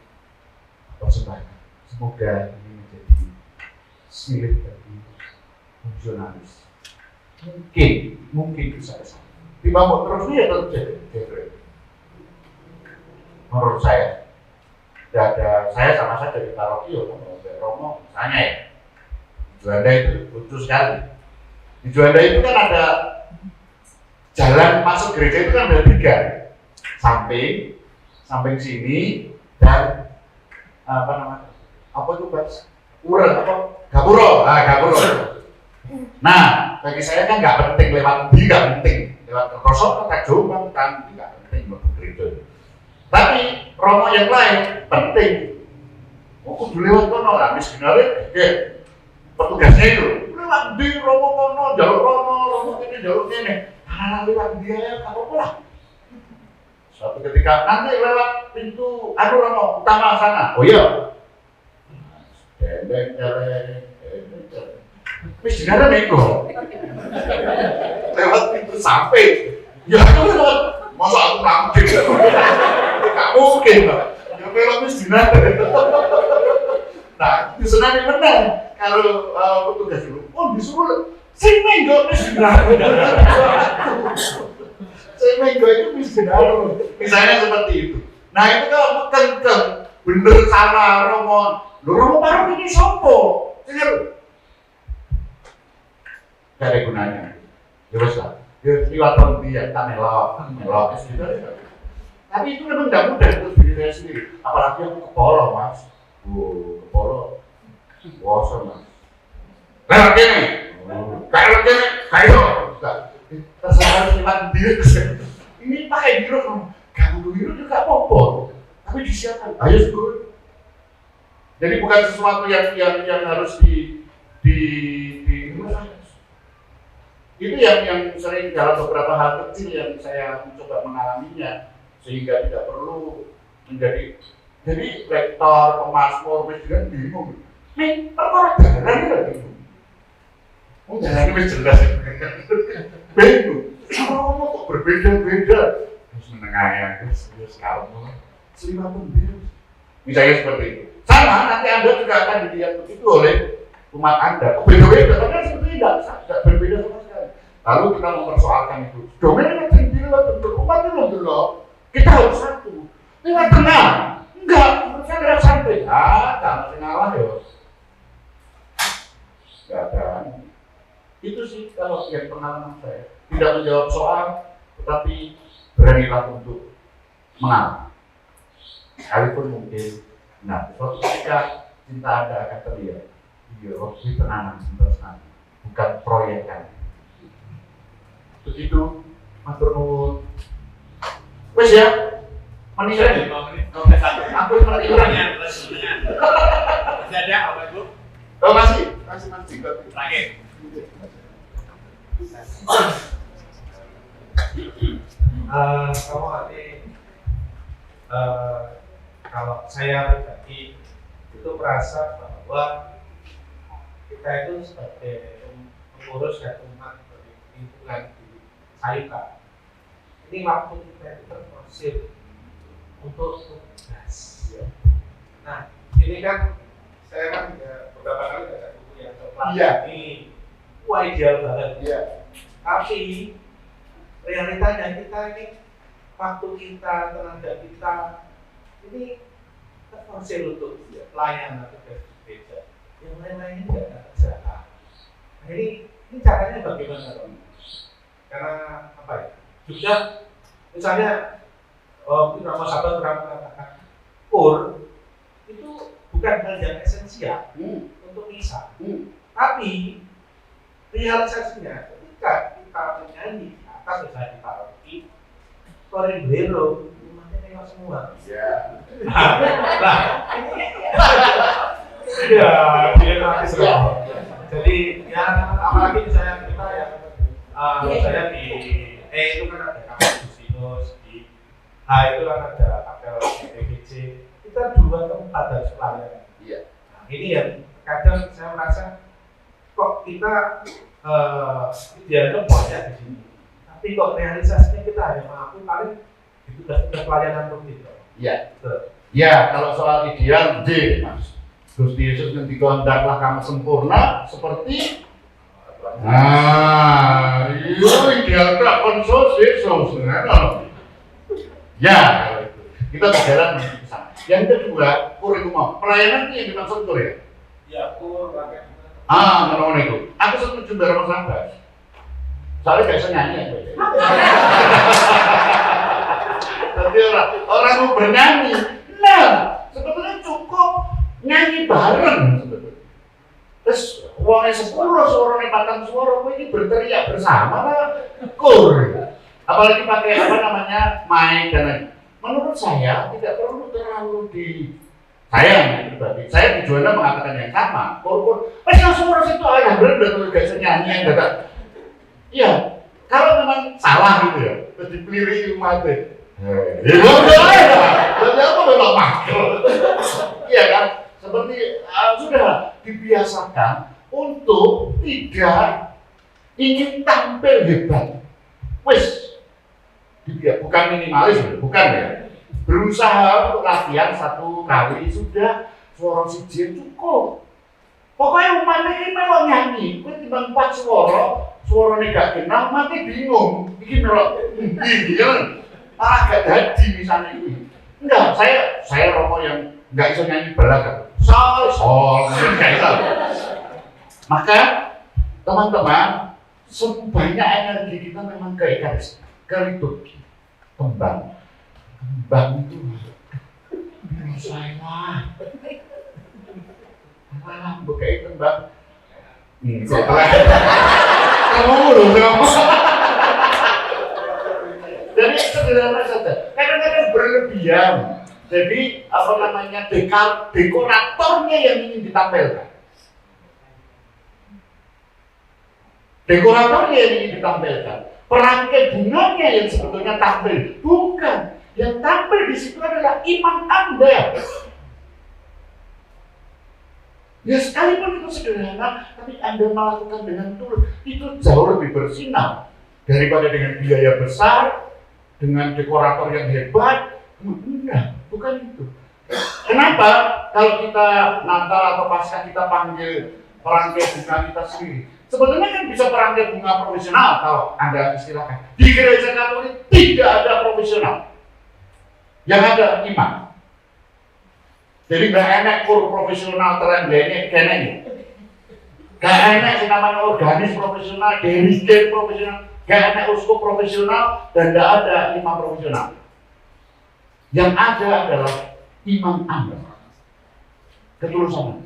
persembahkan. Semoga ini menjadi milik bagi fungsionalis. Mungkin bisa kesana. Dibangun terus ini ya tetap jadi. Menurut saya, saya sama saja di paroki Romo, misalnya ya. Di Juanda itu lucu sekali. Di Juanda itu kan ada jalan masuk gereja itu kan ada 3, samping sini dan apa itu Bas? Gapuro. Nah, bagi saya kan nggak penting lewat di, nggak penting lewat Kertosono, Kajoman, kan nggak penting masuk gereja. Tapi Romo yang lain penting. Kudu lewat kono lah, miskinare, petugasnya itu lewat di Romo kono, jalur Romo ini, jalur ini. Lewat dia ya, nggak apa-apa lah. Suatu ketika nanti lewat pintu Romo utama sana. Oh iya. Wis jenenge nego. Lewat pintu sampai. Ya itu lewat. Masa aku mangkir. Enggak mungkin, Pak. Ya lewat wis jenenge. Nah, itu senang benar. Kalau petugas dulu, disuruh sing nego wis jenenge. Sing nego itu wis jenenge. Misalnya seperti itu. Nah, itu kalau kenceng bener salah Romo. Romo baru ini sopo. Dengar. Gak ada gunanya. Ya wes lah. Ya liwat dia tak melok gitu. Tapi itu memang tidak mudah untuk diri saya sendiri. Apalagi aku kepolo Mas. Kepolo. Wasa Mas. Lewat gini. Lewat gini. Kayo. Terserah harus liwat dia. Ini pakai biro. Gak butuh biro juga apa-apa. Tapi disiapkan. Ayo syukur. Jadi bukan sesuatu yang harus itu yang sering dalam beberapa hal kecil yang saya mencoba mengalaminya sehingga tidak perlu menjadi jadi rektor, pemasmur, presiden bingung. Nih, perkara jalan lagi. Jalan ini jelas. Bingung. Sama kok berbeda-beda. Terus menengahnya, terus kalem. Selima pun biru. Misalnya seperti itu. Sama, nanti Anda juga akan dilihat begitu oleh umat Anda. Beda-beda, karena sebetulnya tidak berbeda sama sekali. Lalu kita mempersoalkan itu. Domain yang terbilang bentuk umat itu loh. Kita harus satu. Tidak tenang. Enggak, menurut saya tidak sampai. Jangan ngalah ya. Enggak ada. Itu sih kalau yang pengalaman saya. Tidak menjawab soal, tetapi beranilah untuk mengalah. Sekalipun mungkin. Nah, suatu ketika cinta Anda akan terlihat. Iya, waktu tenangan, bukan proyekan. Begitu, matur nuwun. Wes ya, menilai. Aku menilai. Masih ada apa Ibu? Oh masih terakhir. Kamu nanti kalau saya pribadi itu merasa bahwa kita itu sebagai pengurus dan umat dari lingkungan di Sayuka ini waktu kita itu terforsir untuk tugas. Nah ini kan saya kan juga beberapa kali baca buku yang coklat ini wah ideal banget. Tapi realitanya kita ini waktu kita, tenaga kita ini terforsir untuk pelayanan tugas gereja. Yang lain-lainnya tidak ada kerjaan. Nah ini caranya bagaimana Pak? Karena apa ya? Juga misalnya mungkin Romo Sabat pernah mengatakan itu bukan hal yang esensial untuk misa. Tapi realisasinya ketika kita menyanyi di atas misalnya di paroki, Korinbero rumahnya tengok semua. Nah, ini dia nanti semua. Jadi ya apalagi misalnya kita ya misalnya di E itu kan ada kapel Justinus, di H itu kan ada kapel PPGC. Kita dua tempat harus pelayanan. Iya. Nah, ini yang kadang saya merasa kok kita dianggap banyak di sini, tapi kok realisasinya kita hanya mampu paling itu tugas pelayanan rutin. Iya. Ya, kalau soal ideal D, Mas. Gusti Yesus ngendika hendaklah kamu sempurna seperti itu ideal tak konsul Yesus. Ya, kita berjalan menuju ke sana. Yang kedua, kurikulum pelayanan itu yang dimaksud kur ya? Ya, kur, menurut itu. Aku setuju dengan Mas Abbas. Soalnya gak bisa nyanyi ya. Jadi orang mau bernyanyi. Nah, sebetulnya cukup nyanyi bareng sebetulnya. Terus uangnya 10, suaranya 4 suara, ini berteriak bersama lah, kur. Apalagi pakai mic dan lain. Menurut saya tidak perlu terlalu saya pribadi. Saya di Juanda mengatakan yang sama. Kur. Yang suara situ ayah bener gak bisa nyanyi yang datang. Iya, kalau memang salah gitu ya, terus dipeliri umatnya. Jadi apa memang makhluk? Iya kan? Seperti sudah dibiasakan untuk tidak ingin tampil hebat. Wes, bukan minimalis, bukan ya. Berusaha untuk latihan 1 kali sudah suara siji cukup. Pokoknya umatnya ini memang nyanyi, kau timbang 4 suaranya gak kenal, mati bingung. Ini melok, kan? Agak jadi misalnya ini. Enggak, saya rokok yang nggak bisa nyanyi belas, sol, nggak bisa. Maka teman-teman, sebanyak energi kita memang ke Ekaris, ke liturgi, kembang itu saya bukai kembang. Kamu jadi sederhana saja. Kadang-kadang berlebihan. Jadi dekoratornya yang ingin ditampilkan. Dekoratornya yang ingin ditampilkan. Perangkai bunganya yang sebetulnya tampil. Bukan. Yang tampil di situ adalah iman Anda. Ya sekalipun itu sederhana, tapi Anda melakukan dengan tulus, itu jauh lebih bersinar daripada dengan biaya besar, dengan dekorator yang hebat. Enggak, bukan itu. Kenapa? Kalau kita Natal atau Paskah kita panggil perangkai bunga kita sendiri. Sebetulnya kan bisa perangkai bunga profesional kalau Anda istilahkan. Di gereja Katolik tidak ada profesional. Yang ada iman. Jadi nggak enak kur profesional terendahnya kenanya. Nggak enak yang namanya organis profesional, dirigen profesional. Gak ada uskup profesional dan tidak ada imam profesional. Yang ada adalah imam Anda. Ketulusan.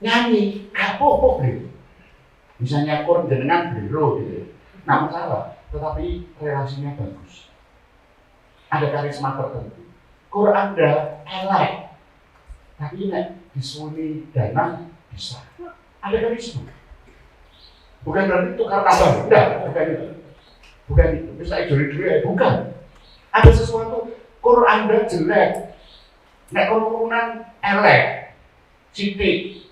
Nyanyi, gak apa-apa beliau. Misalnya kur jenengan beliau gitu. Nah masalah, tetapi relasinya bagus. Ada karisma tertentu. Kur Anda elek. Tapi ini disuni dana bisa. Ada karisma. Bukan berarti tukar tambah, enggak, bukan itu. Bukan itu, bisa ijori-ijori, bukan. Ada sesuatu, kur Anda jelek, nek kerukunan elek, sithik.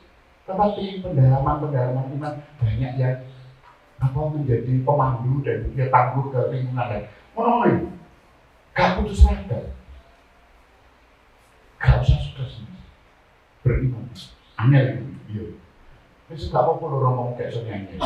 Tetapi pendalaman iman banyak yang menjadi pemandu dan dia tangguh ke lingkungan lain. Menolak, gak putus asa, gak usah suka sendiri, beriman, aneh itu, iya. Wis gak apa-apa lho ngomong kayak senyanyi.